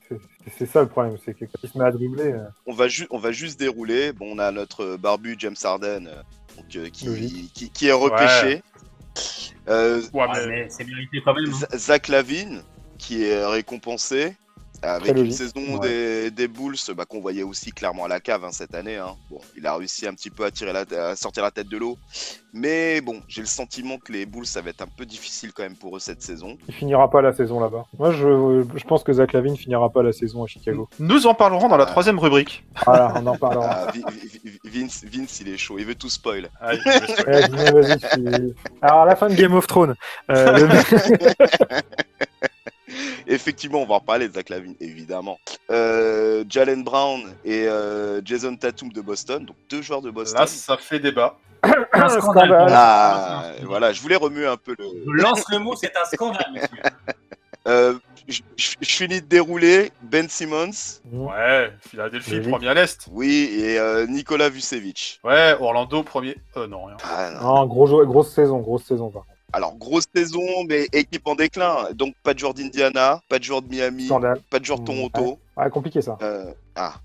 C'est ça le problème, c'est que quand il se met à dribbler. On va juste dérouler. Bon, on a notre barbu James Harden qui est repêché. Ouais, Mais c'est mérité quand même. Hein. Zach Lavine qui est récompensé avec Très une logique. saison des Bulls qu'on voyait aussi clairement à la cave cette année. Hein. Bon, il a réussi un petit peu à sortir la tête de l'eau. Mais bon, j'ai le sentiment que les Bulls, ça va être un peu difficile quand même pour eux cette saison. Il finira pas la saison là-bas. Moi, je pense que Zach Lavine finira pas la saison à Chicago. Nous en parlerons dans la troisième rubrique. Voilà, on en parlera. Ah, Vince, il est chaud, il veut tout spoil. Allez, Ouais, dis-moi, vas-y, Alors, à la fin de Game of Thrones, le... Effectivement, on va en reparler de Zach LaVine, évidemment. Jaylen Brown et Jason Tatum de Boston, donc 2 joueurs de Boston. Là, ça fait débat. Un scandale. Ah, voilà, je voulais remuer un peu le... Je lance le mot, c'est un scandale, monsieur. Je finis de dérouler Ben Simmons, Ouais, Philadelphie, Oui. premier à l'Est. oui, et Nikola Vucevic. Ouais, Orlando, premier. Non, rien. Ah, non. Non, grosse saison par contre. Alors, grosse saison, mais équipe en déclin. Donc, pas de joueur d'Indiana, pas de joueur de Miami, Scandale. pas de joueur de Toronto. Ouais, compliqué ça.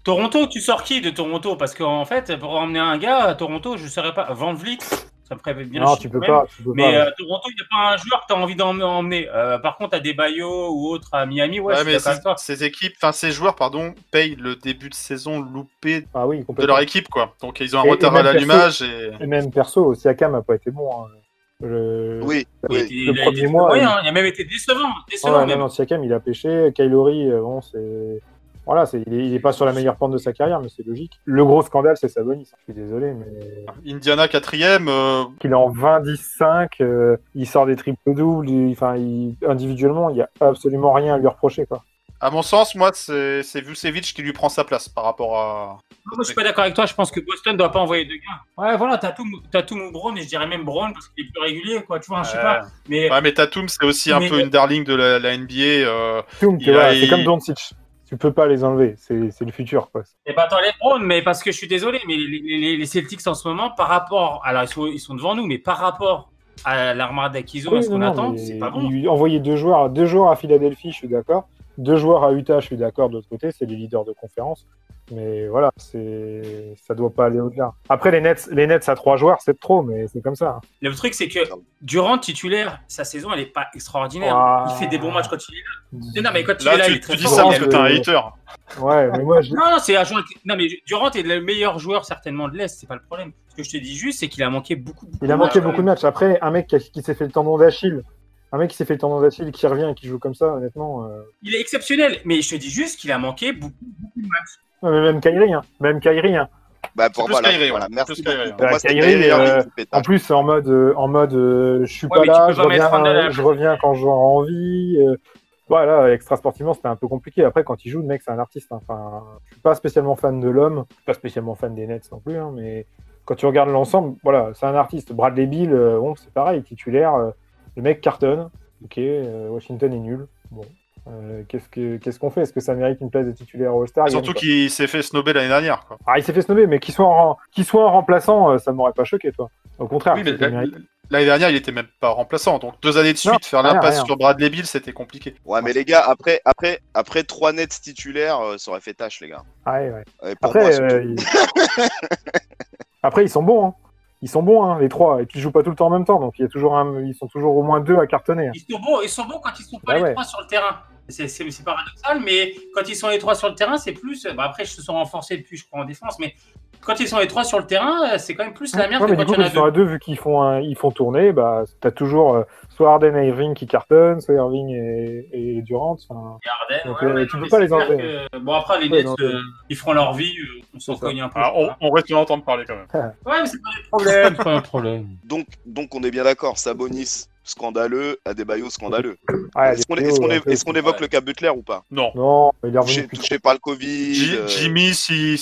Toronto, tu sors qui de Toronto? Parce qu'en fait, pour emmener un gars à Toronto, je ne saurais pas. Van Vliet, ça me ferait bien Non, chier tu peux quand pas. même. Tu peux Mais pas. Toronto, il n'y a pas un joueur que tu as envie d'emmener. Par contre, à des Bayo ou autres à Miami, ouais, Ouais, je suis mais d'accord avec toi. ces joueurs, payent le début de saison loupé Ah oui, de complètement. leur équipe, quoi. Donc ils ont un Et retard même à l'allumage et... Et même perso, Siakam a pas été bon. Hein. Oui, Il, oui. était- Le il a premier été mois, moyen, il a même été décevant. Ah ouais, même. non, Siakam, il a pêché. Kylori, bon, c'est. Voilà, il est pas sur la meilleure pente de sa carrière, mais c'est logique. Le gros scandale, c'est Sabonis. Je suis désolé, mais. Indiana, quatrième. Qu'il est en 20-10-5, il sort des triples-doubles, individuellement, il y a absolument rien à lui reprocher, quoi. À mon sens, moi, c'est Vucevic qui lui prend sa place par rapport à... Moi, je suis pas d'accord avec toi. Je pense que Boston doit pas envoyer de gars. Ouais, voilà, Tatum ou Brown, et je dirais même Brown parce qu'il est plus régulier, quoi. Tu vois, je sais pas. Mais Ouais, mais Tatum, c'est aussi un Mais- peu une darling de la NBA. Tatum, il a- voilà, c'est il- comme Doncic. Tu peux pas les enlever, c'est le futur, quoi. et pas tant les Brown, mais parce que je suis désolé, mais les Celtics en ce moment, par rapport, alors ils sont devant nous, mais par rapport à l'armada qu'ils ont, à Oui, ce qu'on non, attend, mais c'est pas bon. Envoyer deux joueurs à Philadelphie, je suis d'accord. 2 joueurs à Utah, je suis d'accord. De l'autre côté, c'est les leaders de conférence. Mais voilà, ça doit pas aller au-delà. Après, les Nets à 3 joueurs, c'est trop, mais c'est comme ça. Le truc, c'est que Durant titulaire, sa saison, elle est pas extraordinaire. Ouah. Il fait des bons matchs quand il est là. Non, mais quand il Là, est là, il tu est très dis fort. ça Il parce a que le- t'es un hater. Ouais, mais moi, je... Non, c'est un joueur. Non, mais Durant est le meilleur joueur certainement de l'Est, c'est pas le problème. Ce que je te dis juste, c'est qu'il a manqué beaucoup il a manqué de beaucoup de matchs. Après, un mec qui s'est fait le tendon d'Achille, qui revient et qui joue comme ça, honnêtement. Il est exceptionnel, mais je te dis juste qu'il a manqué beaucoup de matchs. Ouais, mais même Kyrie, hein. Bah, pour plus voilà, Kyrie, voilà, ouais. merci Plus Kyrie, beaucoup. ouais. Pour moi, c'est Kyrie, Kyrie Irving qui fait En tâche. plus, en mode, je suis Ouais, pas mais tu là, peux pas mettre un de la- je reviens quand j'aurai envie. Voilà, extra sportivement, c'était un peu compliqué. Après, quand il joue, le mec, c'est un artiste. Hein. Enfin, je suis pas spécialement fan de l'homme, pas spécialement fan des Nets non plus, hein, mais quand tu regardes l'ensemble, voilà, c'est un artiste. Bradley Beal, bon, c'est pareil, titulaire. Le mec cartonne. Ok, Washington est nul. Bon. Qu'est-ce qu'on fait? Est-ce que ça mérite une place de titulaire au All-Star Game, Surtout quoi. qu'il s'est fait snobber l'année dernière, quoi. Ah, il s'est fait snobber, mais qu'il soit en remplaçant, ça m'aurait pas choqué, toi. Au contraire, Oui, mais c'était mérité. l'année dernière, il était même pas remplaçant. Donc 2 années de suite, Non, faire rien, l'impasse rien. sur Bradley Beal, c'était compliqué. Ouais, mais les gars, après 3 Nets titulaires, ça aurait fait tâche, les gars. Ouais, ouais. Pour moi, Après, surtout. Après, ils sont bons, hein. Ils sont bons, hein, les trois. Et puis, ils jouent pas tout le temps en même temps. Donc, ils sont toujours au moins 2 à cartonner. Hein. Ils sont bons quand ils sont pas Ah les ouais. trois sur le terrain. C'est paradoxal, mais quand ils sont les trois sur le terrain, c'est plus. Bah après, ils se sont renforcés depuis, je crois, en défense, mais quand ils sont les trois sur le terrain, c'est quand même plus la merde Ouais, mais que du quand coup, il y en ils sont a à deux. 2, vu qu'ils font tourner, bah, t'as toujours soit Harden et Irving qui cartonnent, soit Irving et Durant. Enfin, Harden, donc, ouais, tu non, peux mais pas c'est les clair enlever. que- Bon, après, les Ouais, Nets, non, ils feront leur vie, on s'en C'est ça. cogne un peu. Ah, on reste en entendre parler quand même. Ouais, mais c'est pas un problème, c'est pas un problème. Donc, on est bien d'accord. Sabonis, scandaleux. Adebayo, scandaleux. Ouais, Est-ce qu'on évoque ouais. le cas Butler ou pas? Non. Non, il est revenu plus Touché par le Covid. Jimmy, s'il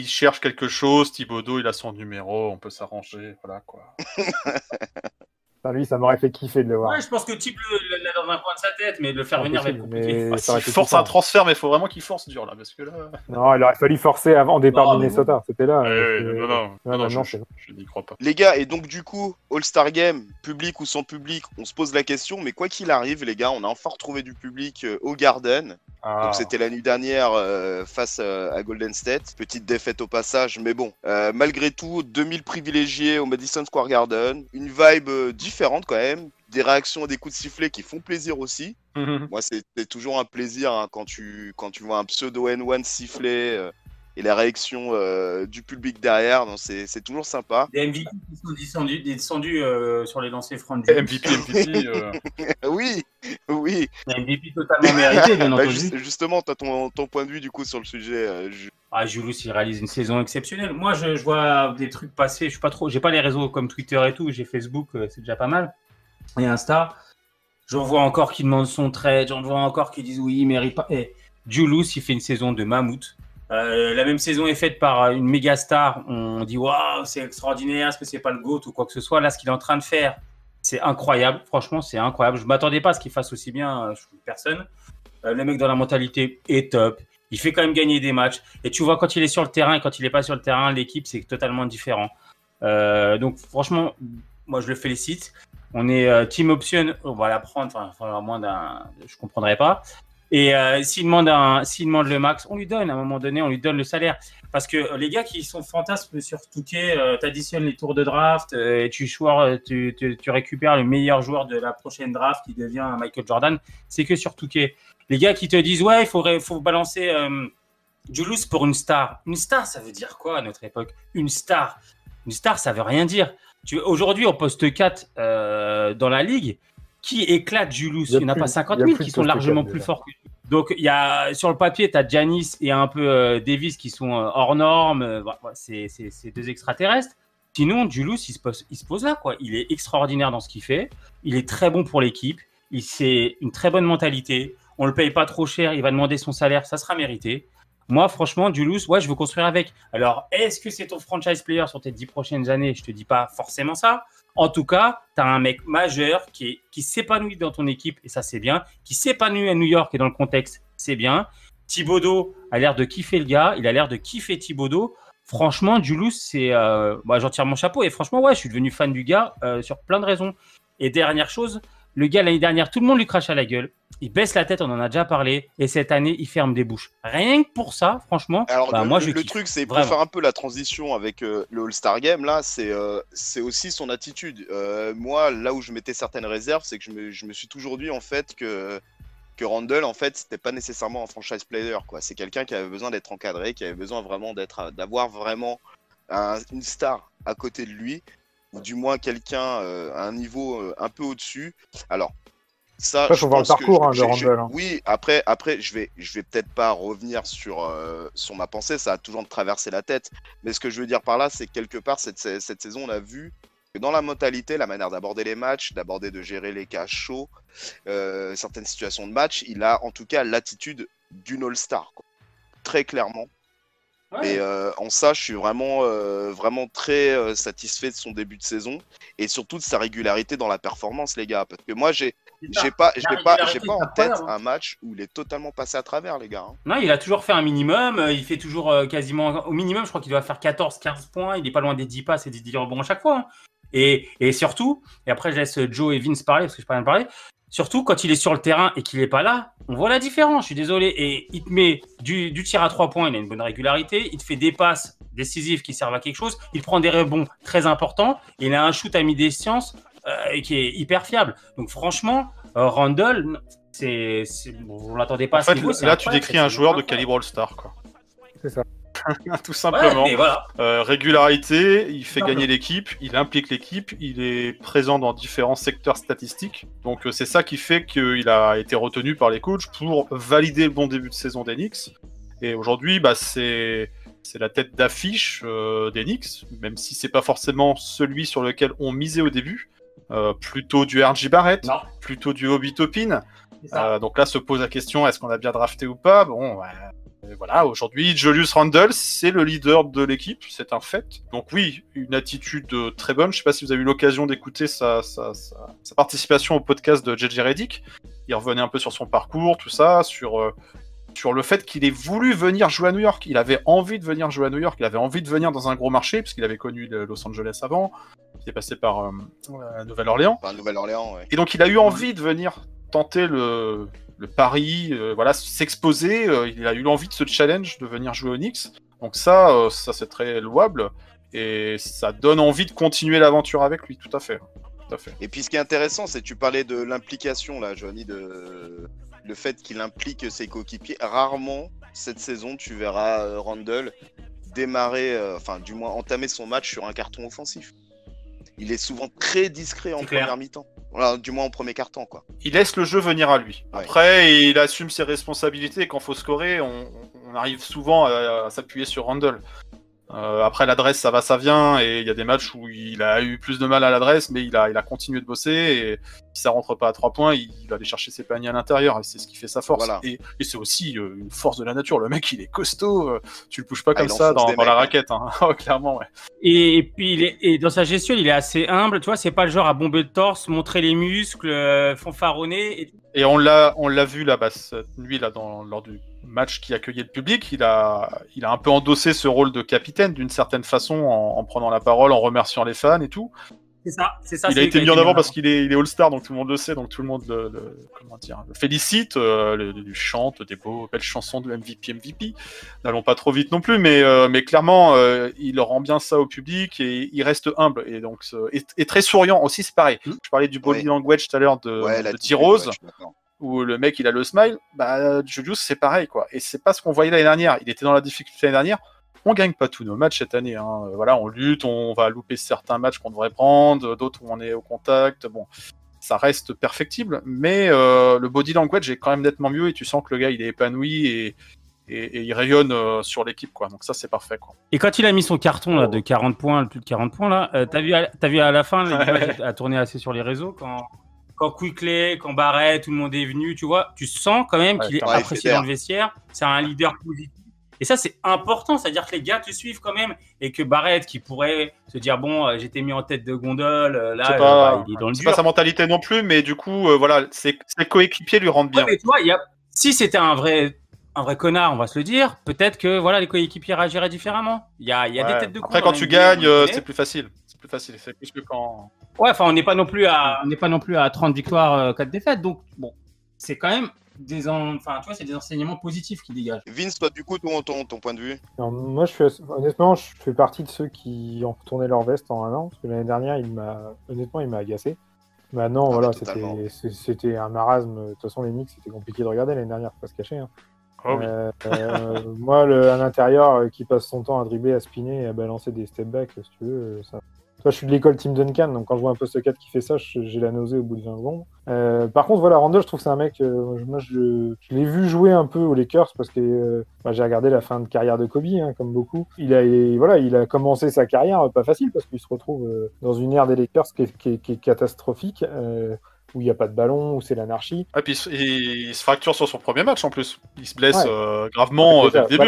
cherche quelque chose, Thibodeau, il a son numéro, on peut s'arranger, voilà quoi. Enfin, lui, ça m'aurait fait kiffer de le voir. Ouais, je pense que Type l'a dans un coin de sa tête, mais de le faire venir va être Impossible, compliqué. mais ça aurait S'il été force kiffant. un transfert, mais il faut vraiment qu'il force dur là, parce que là. Non, il aurait fallu forcer avant départ Non, de Minnesota. C'était là. Non, non, je n'y crois pas. Les gars, et donc du coup, All-Star Game, public ou sans public, on se pose la question, mais quoi qu'il arrive, les gars, on a enfin retrouvé du public au Garden. Ah. Donc c'était la nuit dernière face à Golden State. Petite défaite au passage, mais bon. Malgré tout, 2000 privilégiés au Madison Square Garden. Une vibe différente quand même. Des réactions et des coups de sifflet qui font plaisir aussi. Moi, c'est toujours un plaisir hein, quand tu vois un pseudo N1 siffler et la réaction du public derrière. C'est toujours sympa. Des MVP qui sont descendus sur les lancers francs du MVP. Oui, oui. Un MVP totalement mérité, bien Bah, entendu. justement, tu as ton point de vue du coup sur le sujet. Ah, Julius, il réalise une saison exceptionnelle. Moi, je vois des trucs passer. J'ai pas les réseaux comme Twitter et tout. J'ai Facebook, c'est déjà pas mal. Et Insta. J'en vois encore qui demandent son trade, j'en vois encore qui disent oui, il mérite pas. Julius, il fait une saison de mammouth. La même saison est faite par une méga star. On dit waouh, c'est extraordinaire, est-ce que c'est pas le GOAT ou quoi que ce soit. Là, ce qu'il est en train de faire, c'est incroyable. Franchement, c'est incroyable. Je m'attendais pas à ce qu'il fasse aussi bien, personne. Le mec dans la mentalité est top. Il fait quand même gagner des matchs. Et tu vois, quand il est sur le terrain et quand il n'est pas sur le terrain, l'équipe, c'est totalement différent. Donc, franchement, moi, je le félicite. On est team option. On va la prendre. Enfin, à moins d'un. Je ne comprendrai pas. Et s'il demande le max, on lui donne. À un moment donné, on lui donne le salaire. Parce que les gars qui sont fantasmes sur Touquet, tu additionnes les tours de draft et tu récupères le meilleur joueur de la prochaine draft qui devient Michael Jordan. C'est que sur Touquet. Les gars qui te disent ouais, il faut balancer Julius pour une star. Une star, ça veut dire quoi à notre époque? Une star, ça veut rien dire. Aujourd'hui, au poste 4 dans la ligue, qui éclate Julius? Il n'y en a pas 50 000 qui sont largement plus forts que lui. Donc, il y a, sur le papier, tu as Giannis et un peu Davis qui sont hors normes. C'est deux extraterrestres. Sinon, Julius, il se pose là, quoi. Il est extraordinaire dans ce qu'il fait. Il est très bon pour l'équipe. C'est une très bonne mentalité. On ne le paye pas trop cher. Il va demander son salaire. Ça sera mérité. Moi, franchement, Julius, ouais, je veux construire avec. Alors, est-ce que c'est ton franchise player sur tes 10 prochaines années? Je te dis pas forcément ça. En tout cas, tu as un mec majeur qui s'épanouit dans ton équipe, et ça, c'est bien. Qui s'épanouit à New York et dans le contexte, c'est bien. Thibodeau a l'air de kiffer le gars. Il a l'air de kiffer Thibodeau. Franchement, Julius, j'en tire mon chapeau. Et franchement, ouais, je suis devenu fan du gars sur plein de raisons. Et dernière chose, le gars, l'année dernière, tout le monde lui crache à la gueule. Il baisse la tête, on en a déjà parlé. Et cette année, il ferme des bouches. Rien que pour ça, franchement, alors, moi, je le kiffe. truc, c'est pour Vraiment. faire un peu la transition avec le All-Star Game, là, c'est aussi son attitude. Moi, là où je mettais certaines réserves, c'est que je me suis toujours dit, en fait, que Randle, en fait, c'était pas nécessairement un franchise player, quoi. C'est quelqu'un qui avait besoin d'être encadré, qui avait besoin vraiment d'avoir vraiment une star à côté de lui, ou du moins quelqu'un à un niveau un peu au-dessus. Alors, ça, Après, faut voir le parcours de Randle. Hein. Oui, après, je vais peut-être pas revenir sur ma pensée, ça a toujours traversé la tête. Mais ce que je veux dire par là, c'est que quelque part, cette saison, on a vu que dans la mentalité, la manière d'aborder les matchs, de gérer les cas chauds, certaines situations de match, il a en tout cas l'attitude d'une All-Star, quoi. Très clairement. Ouais. Et en ça, je suis vraiment très satisfait de son début de saison et surtout de sa régularité dans la performance, les gars. Parce que moi, j'ai pas en tête un match où il est totalement passé à travers, les gars. Hein. Non, il a toujours fait un minimum. Il fait toujours quasiment au minimum. Je crois qu'il doit faire 14-15 points. Il n'est pas loin des 10 passes et des 10 rebonds à chaque fois. Hein. Et surtout, et après, je laisse Joe et Vince parler parce que je peux rien parler. Surtout, quand il est sur le terrain et qu'il n'est pas là, on voit la différence. Je suis désolé. Et il te met du tir à 3 points. Il a une bonne régularité. Il te fait des passes décisives qui servent à quelque chose. Il prend des rebonds très importants. Et il a un shoot à mi-distance qui est hyper fiable. Donc, franchement, Randle, on ne l'attendait pas En à ce fait, niveau. là, tu décris un joueur de calibre All-Star, quoi. C'est ça. Tout simplement. Ouais, voilà. Régularité, il fait gagner l'équipe, il implique l'équipe, il est présent dans différents secteurs statistiques. Donc c'est ça qui fait qu'il a été retenu par les coachs pour valider le bon début de saison des Knicks. Et aujourd'hui, c'est la tête d'affiche des Knicks, même si c'est pas forcément celui sur lequel on misait au début. Plutôt du R.J. Barrett, Non. plutôt du Obi Toppin. C'est ça. Donc là se pose la question, est-ce qu'on a bien drafté ou pas? Bon, voilà, aujourd'hui, Julius Randle, c'est le leader de l'équipe, c'est un fait. Donc oui, une attitude très bonne. Je sais pas si vous avez eu l'occasion d'écouter sa participation au podcast de JJ Redick. Il revenait un peu sur son parcours, tout ça, sur le fait qu'il ait voulu venir jouer à New York. Il avait envie de venir jouer à New York, il avait envie de venir dans un gros marché, puisqu'il avait connu Los Angeles avant, il est passé par Nouvelle-Orléans. Enfin, Nouvelle-Orléans, ouais. Et donc il a eu envie de venir tenter le pari, s'exposer. Il a eu envie de ce challenge de venir jouer aux Knicks. Donc ça c'est très louable et ça donne envie de continuer l'aventure avec lui, tout à fait. Et puis ce qui est intéressant, c'est que tu parlais de l'implication là, Johnny, le fait qu'il implique ses coéquipiers. Rarement cette saison, tu verras Randle démarrer, du moins entamer son match sur un carton offensif. Il est souvent très discret en première mi-temps. Voilà, du moins en premier quart-temps, quoi. Il laisse le jeu venir à lui. Ouais. Après, il assume ses responsabilités. Quand il faut scorer, on arrive souvent à s'appuyer sur Randle. Après l'adresse, ça va, ça vient, et il y a des matchs où il a eu plus de mal à l'adresse, mais il a continué de bosser, et si ça rentre pas à 3 points, il va aller chercher ses paniers à l'intérieur, et c'est ce qui fait sa force. Voilà. Et c'est aussi une force de la nature. Le mec, il est costaud, tu le bouges pas Ah, comme il ça enfonce dans des la mecs, raquette, hein. Oh, clairement, ouais. Et puis et dans sa gestion, il est assez humble. Tu vois, c'est pas le genre à bomber le torse, montrer les muscles, fanfaronner. Et on l'a vu là, cette nuit là, lors du match qui accueillait le public, il a un peu endossé ce rôle de capitaine d'une certaine façon en prenant la parole, en remerciant les fans et tout. C'est ça. Il a été mis en avant parce qu'il est All-Star, donc tout le monde le sait, donc tout le monde le félicite, lui chante des belles chansons de MVP. N'allons pas trop vite non plus, mais clairement, il rend bien ça au public et il reste humble et donc et très souriant aussi, c'est pareil. Je parlais du body language tout à l'heure de D-Rose, où le mec il a le smile. Julius c'est pareil quoi, et c'est pas ce qu'on voyait l'année dernière. Il était dans la difficulté l'année dernière. On gagne pas tous nos matchs cette année, hein. Voilà, on lutte, on va louper certains matchs qu'on devrait prendre, d'autres où on est au contact. Bon, ça reste perfectible, mais le body language est quand même nettement mieux et tu sens que le gars il est épanoui et il rayonne sur l'équipe, quoi. Donc ça c'est parfait, quoi. Et quand il a mis son carton là de 40 points, plus de 40 points là, t'as vu à la fin l'image a tourné assez sur les réseaux quand Quickley, quand Barrett, tout le monde est venu, tu vois, tu sens quand même qu'il est apprécié dans le vestiaire. C'est un leader positif. Et ça, c'est important, c'est-à-dire que les gars te suivent quand même et que Barrett, qui pourrait se dire bon, j'étais mis en tête de gondole, là, il est dans le dur. C'est pas sa mentalité non plus, mais du coup, voilà, ses coéquipiers lui rendent bien. Ouais, mais tu vois, si c'était un vrai connard, on va se le dire, peut-être que voilà, les coéquipiers réagiraient différemment. Il y a des têtes de con. Après, quand tu gagnes, c'est plus facile. C'est plus que quand. Ouais, enfin, on n'est pas non plus à 30 victoires, 4 défaites, donc bon, c'est quand même. C'est des enseignements positifs qui dégagent. Vince, toi, du coup, ton point de vue? Alors, moi, honnêtement, je fais partie de ceux qui ont retourné leur veste en un an, parce que l'année dernière, il m'a agacé. Maintenant, voilà, c'était un marasme. De toute façon, les Knicks, c'était compliqué de regarder l'année dernière, faut pas se cacher. Hein. Oh, oui. Moi, à l'intérieur, qui passe son temps à dribbler, à spinner et à balancer des step back, si tu veux, ça. Toi, je suis de l'école Tim Duncan, donc quand je vois un poste 4 qui fait ça, j'ai la nausée au bout de 20 secondes. Par contre, voilà, Randle, je trouve que c'est un mec. Moi, je l'ai vu jouer un peu aux Lakers parce que j'ai regardé la fin de carrière de Kobe, hein, comme beaucoup. Il a commencé sa carrière pas facile parce qu'il se retrouve dans une ère des Lakers qui est catastrophique. Où il n'y a pas de ballon, où c'est l'anarchie. Et puis il se fracture sur son premier match en plus. Il se blesse gravement dès le début.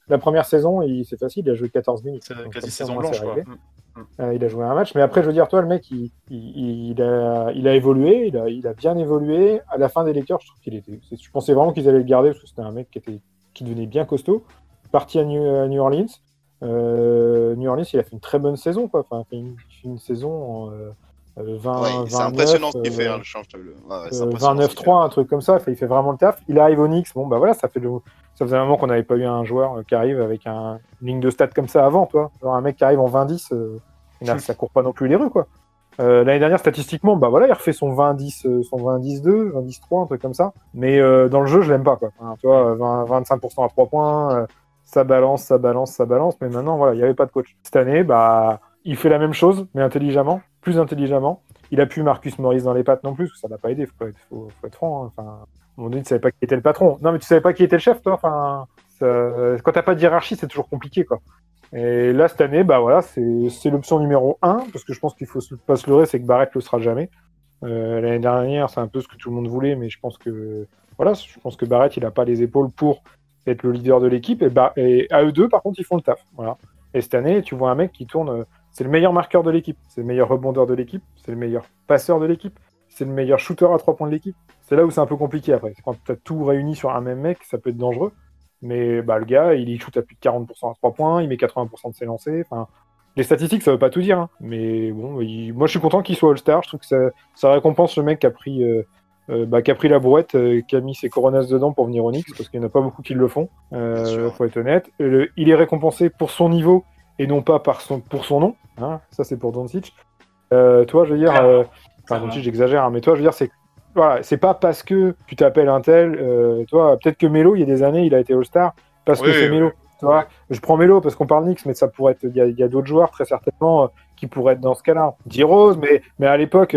La première saison, c'est facile, il a joué 14 minutes. C'est quasi saison blanche, quoi. Il a joué un match, mais après, je veux dire, toi, le mec, il a évolué, il a bien évolué. À la fin des Lakers, je pensais vraiment qu'ils allaient le garder parce que c'était un mec qui devenait bien costaud. Parti à New Orleans. New Orleans, il a fait une très bonne saison, quoi. Enfin, il fait une saison. 20, c'est impressionnant ce qu'il fait, le change. 29-3, un truc comme ça. Il fait vraiment le taf. Il arrive au Knicks. Bon, bah voilà, ça faisait un moment qu'on n'avait pas eu un joueur qui arrive avec une ligne de stats comme ça avant, toi. Genre un mec qui arrive en 20-10, ça court pas non plus les rues, quoi. L'année dernière, statistiquement, bah voilà, il refait son 20-10, son 20-10-2, 20-10-3, un truc comme ça. Mais dans le jeu, je l'aime pas, quoi. Enfin, toi, 25% à 3 points, ça balance. Mais maintenant, voilà, il n'y avait pas de coach. Cette année, bah, il fait la même chose, mais intelligemment. Plus intelligemment. Il a pu Marcus Morris dans les pattes non plus, parce que ça n'a pas aidé, faut être franc. Hein. Enfin, à un moment donné, tu savais pas qui était le patron. Non, mais tu savais pas qui était le chef, toi. Enfin, quand t'as pas de hiérarchie, c'est toujours compliqué, quoi. Et là, cette année, bah voilà, c'est l'option numéro 1, parce que je pense qu'il faut pas se leurrer, c'est que Barrett le sera jamais. L'année dernière, c'est un peu ce que tout le monde voulait, mais je pense que Barrett, il a pas les épaules pour être le leader de l'équipe, et à eux deux, par contre, ils font le taf. Voilà. Et cette année, tu vois un mec qui tourne. C'est le meilleur marqueur de l'équipe, c'est le meilleur rebondeur de l'équipe, c'est le meilleur passeur de l'équipe, c'est le meilleur shooter à 3 points de l'équipe. C'est là où c'est un peu compliqué après. Quand tu as tout réuni sur un même mec, ça peut être dangereux. Mais le gars, il shoot à plus de 40% à 3 points, il met 80% de ses lancers. Enfin, les statistiques, ça veut pas tout dire. Hein. Mais bon, moi je suis content qu'il soit All-Star. Je trouve que ça récompense le mec qui a pris la brouette, qui a mis ses coronas dedans pour venir au Knicks, parce qu'il n'y en a pas beaucoup qui le font. Faut être honnête. Il est récompensé pour son niveau et non pas pour son nom. Hein, ça, c'est pour Doncic. Toi, je veux dire... Doncic, j'exagère, hein, mais toi, je veux dire, c'est pas parce que tu t'appelles un tel... toi, peut-être que Melo, il y a des années, il a été All-Star parce que c'est Melo. Tu vois, je prends Melo parce qu'on parle Knicks, mais ça pourrait être... Il y a d'autres joueurs, très certainement, qui pourraient être dans ce cas-là. D-Rose, mais à l'époque,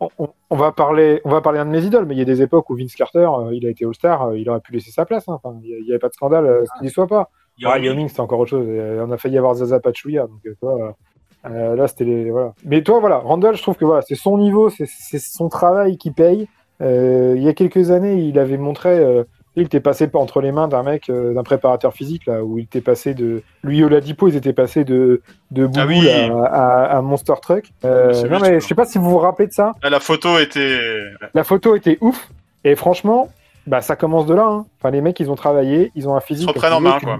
on va parler un de mes idoles, mais il y a des époques où Vince Carter, il a été All-Star, il aurait pu laisser sa place. Hein. Enfin, il n'y avait pas de scandale, ce qu'il n'y soit pas. Yao Ming, c'était encore autre chose. On a failli avoir Zaza Pachulia. Donc, toi, là, c'était voilà. Mais toi, voilà, Randall, je trouve que voilà, c'est son niveau, c'est son travail qui paye. Il y a quelques années, il avait montré. Il était passé entre les mains d'un mec, d'un préparateur physique, là, où il était passé de. Lui, Oladipo, ils étaient passés de Bouboule à Monster Truck. Non, mais je sais pas si vous vous rappelez de ça. La photo était ouf. Et franchement, bah, ça commence de là. Hein. Enfin, les mecs, ils ont travaillé, ils ont un physique. Ils se reprennent en main, quoi.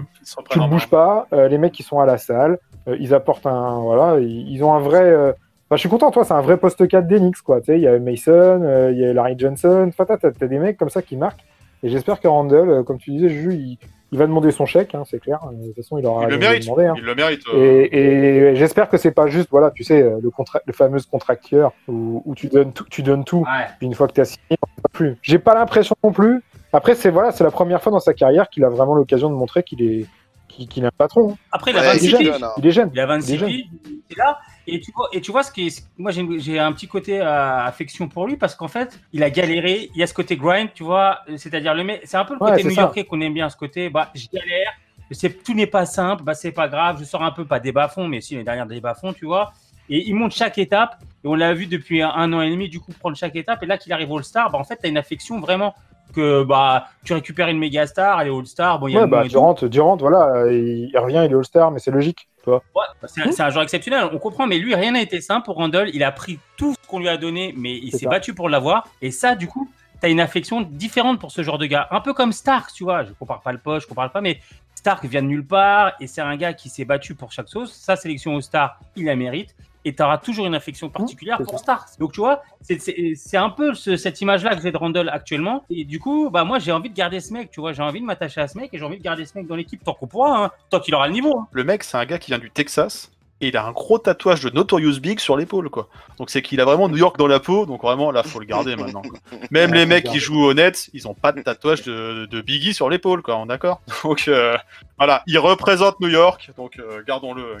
Tu ne bouges pas. Les mecs, ils sont à la salle. Ils apportent un. Voilà, ils ont un vrai. Enfin, je suis content, toi, c'est un vrai poste 4 d'Enix, quoi. Tu sais, il y a Mason, il y a Larry Johnson. Enfin, t'as des mecs comme ça qui marquent. Et j'espère que Randall, comme tu disais, Juju, il va demander son chèque, hein, c'est clair. De toute façon, il aura le mérite. Demandé, hein. Il le mérite. Et j'espère que c'est pas juste, voilà, tu sais, le fameux contracteur où tu donnes tout. Ouais. Puis une fois que tu as signé, on ne peut plus. J'ai pas l'impression non plus. Après, c'est la première fois dans sa carrière qu'il a vraiment l'occasion de montrer qu'il est un patron. Hein. Après, il a 26 piges. Il est jeune. Il a 26 piges. Il est là. Et tu vois moi j'ai un petit côté affection pour lui parce qu'en fait il a galéré, il y a ce côté grind, tu vois, c'est-à-dire c'est un peu le côté new-yorkais qu'on aime bien, ce côté je galère, tout n'est pas simple, c'est pas grave, je sors un peu pas des bas-fonds mais si les dernières des bas-fonds, tu vois, et il monte chaque étape et on l'a vu depuis 1 an et demi du coup prendre chaque étape et là qu'il arrive au All-Star, en fait t'as une affection vraiment que tu récupères une méga star, elle est All-Star, bon il y a Durant, voilà, il revient, il est All-Star, mais c'est logique. Ouais, c'est un joueur exceptionnel, on comprend, mais lui, rien n'a été simple pour Randall. Il a pris tout ce qu'on lui a donné, mais il s'est battu pour l'avoir. Et ça, du coup, t'as une affection différente pour ce genre de gars. Un peu comme Stark, tu vois. Je compare pas le poste, je compare pas, mais Stark vient de nulle part et c'est un gars qui s'est battu pour chaque chose. Sa sélection au Star, il la mérite. Et tu auras toujours une affection particulière pour Stark. Donc, tu vois, c'est un peu cette image-là que j'ai de Randall actuellement. Et du coup, moi, j'ai envie de garder ce mec, tu vois. J'ai envie de m'attacher à ce mec et j'ai envie de garder ce mec dans l'équipe tant qu'on pourra, hein, tant qu'il aura le niveau. Hein. Le mec, c'est un gars qui vient du Texas. Et il a un gros tatouage de Notorious Big sur l'épaule, quoi. Donc c'est qu'il a vraiment New York dans la peau, donc vraiment là, faut le garder maintenant, quoi. Même les mecs qui jouent au Nets, ils ont pas de tatouage de Biggie sur l'épaule, quoi, on est d'accord. Donc voilà, il représente New York, donc gardons-le.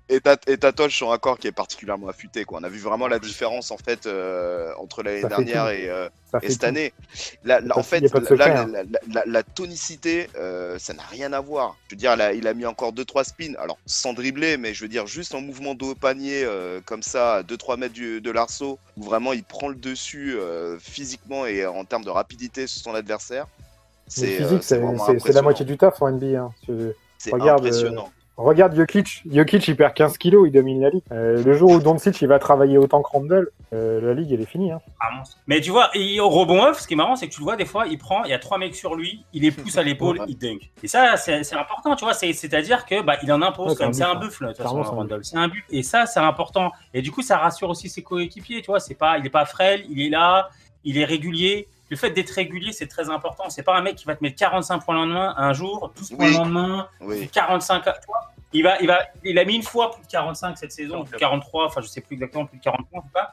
Et tatouage sur un corps qui est particulièrement affûté, quoi. On a vu vraiment la différence en fait entre l'année dernière et cette année. En fait, la tonicité, ça n'a rien à voir. Je veux dire, il a mis encore 2-3 spins, alors sans dribbler, mais je veux dire juste en mouvement dos au panier comme ça à 2-3 mètres de l'arceau où vraiment il prend le dessus physiquement et en termes de rapidité sur son adversaire. C'est la moitié du taf en NBA. Hein. C'est impressionnant. Regarde Jokic, il perd 15 kilos, il domine la ligue. Le jour où Doncic il va travailler autant que Randall, la ligue elle est finie. Hein. Mais tu vois, au rebond off, ce qui est marrant, c'est que tu le vois des fois, il y a 3 mecs sur lui, il les pousse à l'épaule, il dunk. Et ça, c'est important, tu vois, c'est-à-dire que il en impose quand même. C'est un buffle, de toute façon, Randall. C'est un but. Et ça, c'est important. Et du coup, ça rassure aussi ses coéquipiers, tu vois, il est pas frêle, il est là, il est régulier. Le fait d'être régulier, c'est très important. C'est pas un mec qui va te mettre 45 points le lendemain, un jour, 12 points le lendemain, 45. Tu vois, il a mis une fois plus de 45 cette saison, plus de 43, enfin je sais plus exactement, plus de 40 points en tout cas.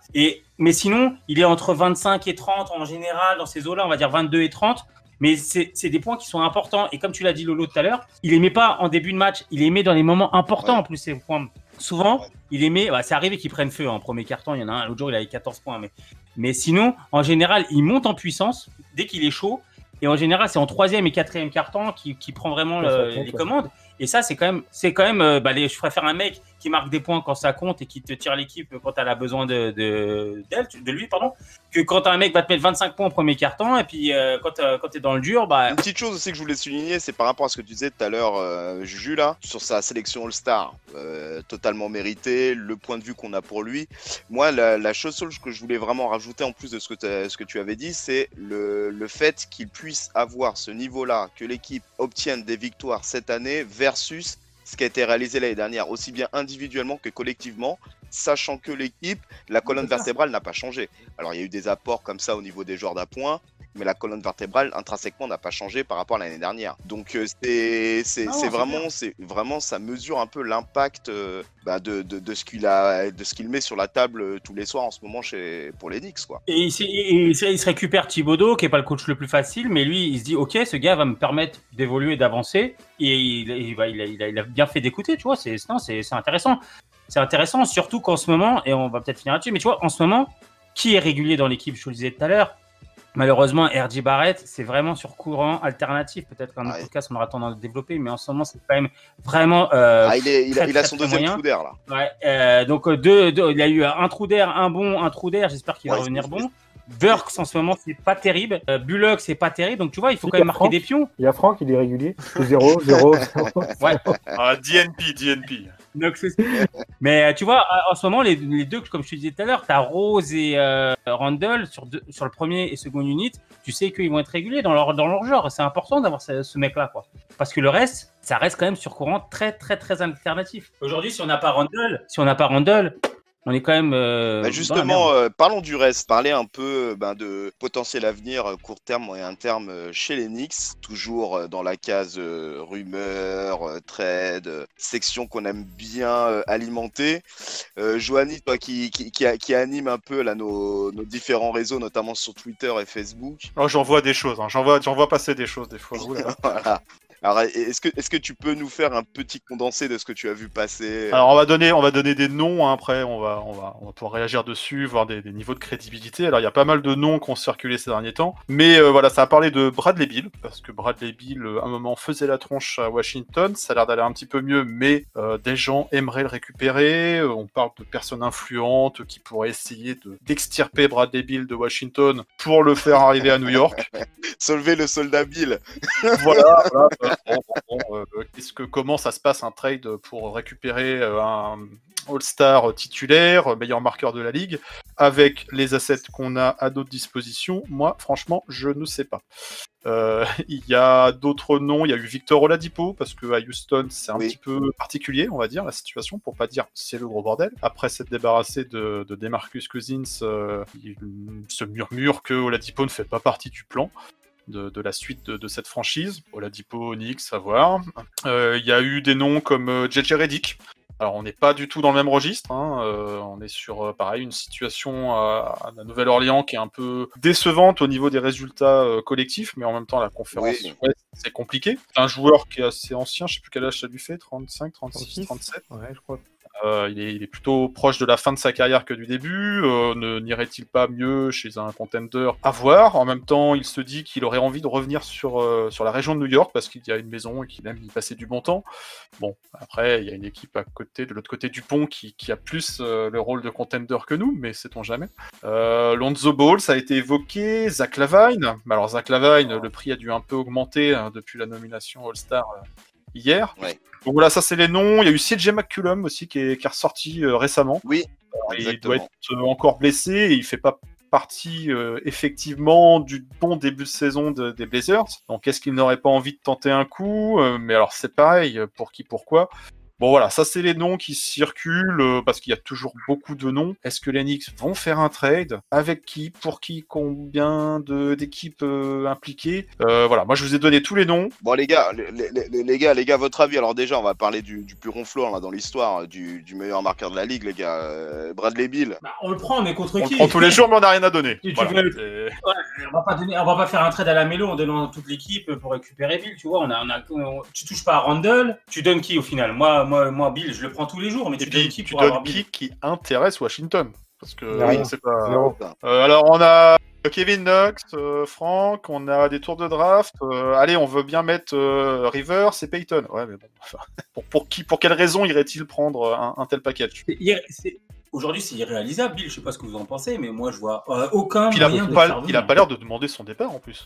Mais sinon, il est entre 25 et 30 en général dans ces eaux-là, on va dire 22 et 30. Mais c'est des points qui sont importants. Et comme tu l'as dit Lolo tout à l'heure, il les met pas en début de match, il les met dans les moments importants en plus ces points. Souvent, il les met, c'est arrivé qu'ils prennent feu en premier quart-temps, il y en a un, l'autre jour il avait 14 points. Mais sinon, en général, il monte en puissance dès qu'il est chaud. Et en général, c'est en 3e et 4e quart-temps qu'il prend vraiment les commandes. Et ça, c'est quand même, je préfère un mec qui marque des points quand ça compte et qui te tire l'équipe quand elle a besoin de lui, que quand un mec va te mettre 25 points au premier quart-temps et puis quand t'es dans le dur, Une petite chose aussi que je voulais souligner, c'est par rapport à ce que tu disais tout à l'heure, Juju, là, sur sa sélection All-Star, totalement méritée, le point de vue qu'on a pour lui. Moi, la chose que je voulais vraiment rajouter en plus de ce que tu avais dit, c'est le fait qu'il puisse avoir ce niveau-là, que l'équipe obtienne des victoires cette année versus ce qui a été réalisé l'année dernière, aussi bien individuellement que collectivement, sachant que l'équipe, la colonne vertébrale n'a pas changé. Alors il y a eu des apports comme ça au niveau des joueurs d'appoint, mais la colonne vertébrale intrinsèquement n'a pas changé par rapport à l'année dernière. Donc c'est vraiment ça mesure un peu l'impact de ce qu'il met sur la table tous les soirs en ce moment pour les Knicks, quoi. Et il se récupère Thibodeau, qui est pas le coach le plus facile, mais lui il se dit ok, ce gars va me permettre d'évoluer, d'avancer, et il a bien fait d'écouter, tu vois. C'est intéressant. C'est intéressant, surtout qu'en ce moment, et on va peut-être finir là-dessus, mais tu vois, en ce moment, qui est régulier dans l'équipe, je vous le disais tout à l'heure, Malheureusement, R.J. Barrett, c'est vraiment sur courant alternatif. Peut-être qu'un autre Ouais. podcast, on aura tendance à le développer, mais en ce moment, c'est quand même vraiment. Il a son deuxième moyen. trou d'air là. Ouais, donc il a eu un trou d'air, un bon, un trou d'air. J'espère qu'il va revenir bon. Burks en ce moment, c'est pas terrible. Bullock, c'est pas terrible. Donc tu vois, il faut quand même marquer des pions. Il y a Franck, il est régulier. 0, 0, 0. Ouais. DNP. Donc, mais tu vois, en ce moment, les deux, comme je te disais tout à l'heure, tu as Rose et Randall sur le premier et second unit. Tu sais qu'ils vont être réguliers dans leur genre. C'est important d'avoir ce mec-là, quoi. Parce que le reste, ça reste quand même sur courant très, très, très alternatif. Aujourd'hui, si on n'a pas Randall, on est quand même. Justement, parlons du reste. Parler un peu de potentiel avenir court terme, moyen terme chez les Knicks. Toujours dans la case rumeurs, trade, section qu'on aime bien alimenter. Johanny, toi qui anime un peu là, nos différents réseaux, notamment sur Twitter et Facebook. Oh, j'en vois des choses. J'en vois passer des choses des fois. Voilà. Alors, est-ce que tu peux nous faire un petit condensé de ce que tu as vu passer? Alors, on va donner des noms, hein, après, on va pouvoir réagir dessus, voir des niveaux de crédibilité. Alors, il y a pas mal de noms qui ont circulé ces derniers temps, mais voilà, ça a parlé de Bradley Beal, parce que Bradley Beal, à un moment, faisait la tronche à Washington, ça a l'air d'aller un petit peu mieux, mais des gens aimeraient le récupérer, on parle de personnes influentes qui pourraient essayer d'extirper Bradley Beal de Washington pour le faire arriver à New York. Solver le soldat Bill. Voilà. Comment ça se passe un trade pour récupérer un All-Star titulaire, meilleur marqueur de la ligue, avec les assets qu'on a à notre disposition? Moi, franchement, je ne sais pas. Il y a d'autres noms, il y a eu Victor Oladipo, parce qu'à Houston, c'est un petit peu particulier, on va dire, la situation, pour pas dire c'est le gros bordel. Après s'être débarrassé de DeMarcus Cousins, il se murmure que Oladipo ne fait pas partie du plan de la suite de cette franchise. Oladipo, Knicks, à voir. Il y a eu des noms comme JJ Redick. Alors, on n'est pas du tout dans le même registre. On est sur, pareil, une situation à la Nouvelle-Orléans qui est un peu décevante au niveau des résultats collectifs, mais en même temps, la conférence, c'est compliqué. C'est un joueur qui est assez ancien, je ne sais plus quel âge ça lui fait, 35, 36, 37. Ouais, je crois. Il est plutôt proche de la fin de sa carrière que du début. N'irait-il pas mieux chez un contender? À voir. En même temps, il se dit qu'il aurait envie de revenir sur la région de New York parce qu'il y a une maison et qu'il aime y passer du bon temps. Bon, après, il y a une équipe de l'autre côté du pont qui a plus le rôle de contender que nous, mais sait-on jamais. Lonzo Ball, ça a été évoqué. Zach LaVine. Alors, Zach LaVine, le prix a dû un peu augmenter depuis la nomination All-Star hier. Ouais. Donc voilà, ça c'est les noms. Il y a eu CJ McCollum aussi qui est ressorti récemment. Oui, il doit être encore blessé et il fait pas partie effectivement du bon début de saison des Blazers. Donc est-ce qu'il n'aurait pas envie de tenter un coup? Mais alors c'est pareil, pour qui, pourquoi? Bon voilà, ça c'est les noms qui circulent parce qu'il y a toujours beaucoup de noms. Est-ce que les Knicks vont faire un trade? Avec qui? Pour qui? Combien d'équipes impliquées? Voilà, moi je vous ai donné tous les noms. Bon les gars, votre avis? Alors déjà, on va parler du plus ronfleur là dans l'histoire, du meilleur marqueur de la ligue, les gars. Bradley Beal. On le prend, on est contre On qui? le prend tous les jours, mais on n'a rien à donner. Voilà. On va pas faire un trade à la mélo en donnant toute l'équipe pour récupérer Bill, tu vois. Tu touches pas à Randall, tu donnes qui au final? Moi, Bill, je le prends tous les jours, mais tu donnes qui pour avoir Bill? Qui intéresse Washington? Parce que rien. c'est pas. Non. Alors on a Kevin Knox, Franck, on a des tours de draft. Allez, on veut bien mettre Rivers et Payton. Ouais, mais bon. Enfin, pour quelle raison irait-il prendre un tel package? Aujourd'hui, c'est irréalisable, Bill. Je sais pas ce que vous en pensez, mais moi, je vois aucun Puis moyen de faire venir. il a pas l'air de demander son départ en plus.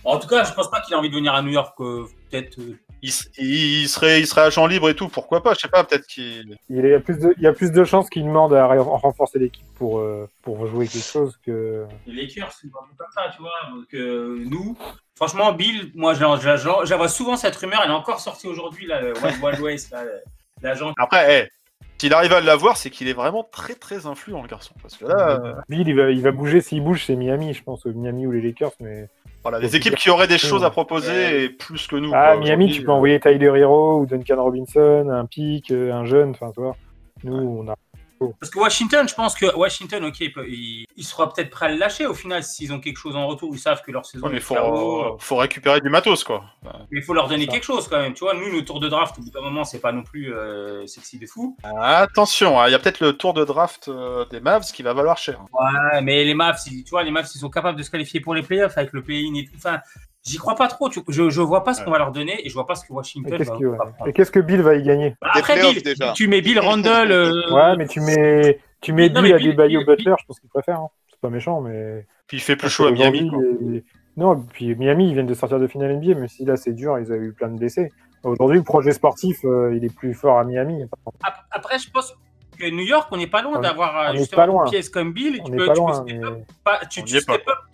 En tout cas, je pense pas qu'il a envie de venir à New York. Peut-être. Il serait agent libre et tout. Pourquoi pas? Je sais pas. Peut-être qu'il. Il y a plus de chances qu'il demande à renforcer l'équipe pour jouer quelque chose que. Les Lakers, c'est pas comme ça, tu vois. Donc, nous, franchement, Bill, moi, j'avais souvent cette rumeur. Elle est encore sortie aujourd'hui, là, le Wild West, là, l'agent. Après, s'il arrive à l'avoir, c'est qu'il est vraiment très très influent, le garçon. Parce que là, Bill, il va bouger. S'il bouge, c'est Miami, je pense. Miami ou les Lakers, mais. Voilà, des équipes qui auraient des choses à proposer et plus que nous. Ah, Miami, tu peux envoyer Tyler Hero ou Duncan Robinson, un pick, un jeune, enfin, tu vois. Nous, on a. Parce que Washington, je pense que Washington, ok, il sera peut-être prêt à le lâcher au final s'ils ont quelque chose en retour. Ils savent que leur saison. Ouais, mais est KO. faut récupérer du matos, quoi. Mais il faut leur donner quelque chose quand même. Tu vois, nous, le tour de draft, au bout d'un moment, c'est pas non plus sexy de fou. Attention, il y a peut-être le tour de draft des Mavs qui va valoir cher. Ouais, mais les Mavs, tu vois, les Mavs, ils sont capables de se qualifier pour les playoffs avec le play-in et tout. Enfin, j'y crois pas trop. Je vois pas ce qu'on va leur donner et je vois pas ce que Washington va prendre. Et qu'est-ce que Bill va y gagner? Après, Bill, déjà. tu mets Bill Randle. Ouais, mais tu mets Non, Bill mais à Bill- Adebayo Bill- Butler, je pense qu'il préfère. Hein. C'est pas méchant, mais. Puis il fait plus chaud à Miami, quoi. Non, puis Miami, ils viennent de sortir de finale NBA, même si là c'est dur, ils avaient eu plein de blessés. Aujourd'hui, le projet sportif, il est plus fort à Miami. Après, je pense que New York, on n'est pas loin On d'avoir est justement pas loin. une pièce comme Bill. On n'est pas loin, mais Tu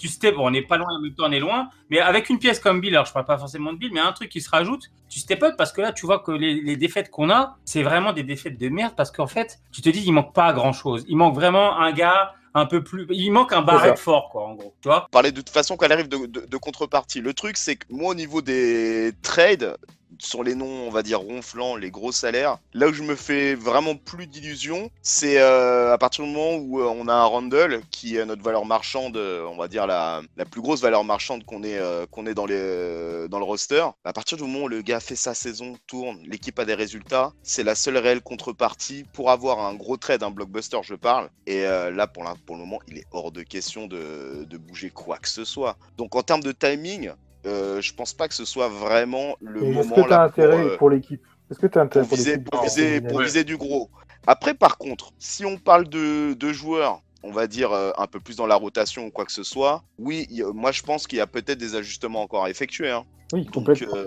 step up, on n'est pas loin, en même temps on est loin. Mais avec une pièce comme Bill, alors je parle pas forcément de Bill, mais un truc qui se rajoute, tu step up parce que là, tu vois que les défaites qu'on a, c'est vraiment des défaites de merde parce qu'en fait, tu te dis, il manque pas grand chose. Il manque vraiment un gars un peu plus. Il manque un Barrett fort, quoi, en gros. Tu vois? Parler de toute façon qu'elle arrive de contrepartie. Le truc, c'est que moi, au niveau des trades, sur les noms, on va dire, ronflants, les gros salaires, là où je me fais vraiment plus d'illusions, c'est à partir du moment où on a un Randle qui est notre valeur marchande, on va dire la plus grosse valeur marchande qu'on ait dans le roster. À partir du moment où le gars fait sa saison, tourne, l'équipe a des résultats, c'est la seule réelle contrepartie pour avoir un gros trade, un blockbuster, je parle. Et là, pour le moment, il est hors de question de bouger quoi que ce soit. Donc en termes de timing, je pense pas que ce soit vraiment le moment est-ce que tu as intérêt pour l'équipe? Est-ce que tu as intérêt pour viser du gros? Après, par contre, si on parle de joueurs, on va dire un peu plus dans la rotation ou quoi que ce soit, oui, moi je pense qu'il y a peut-être des ajustements encore à effectuer. Hein. Oui, complètement.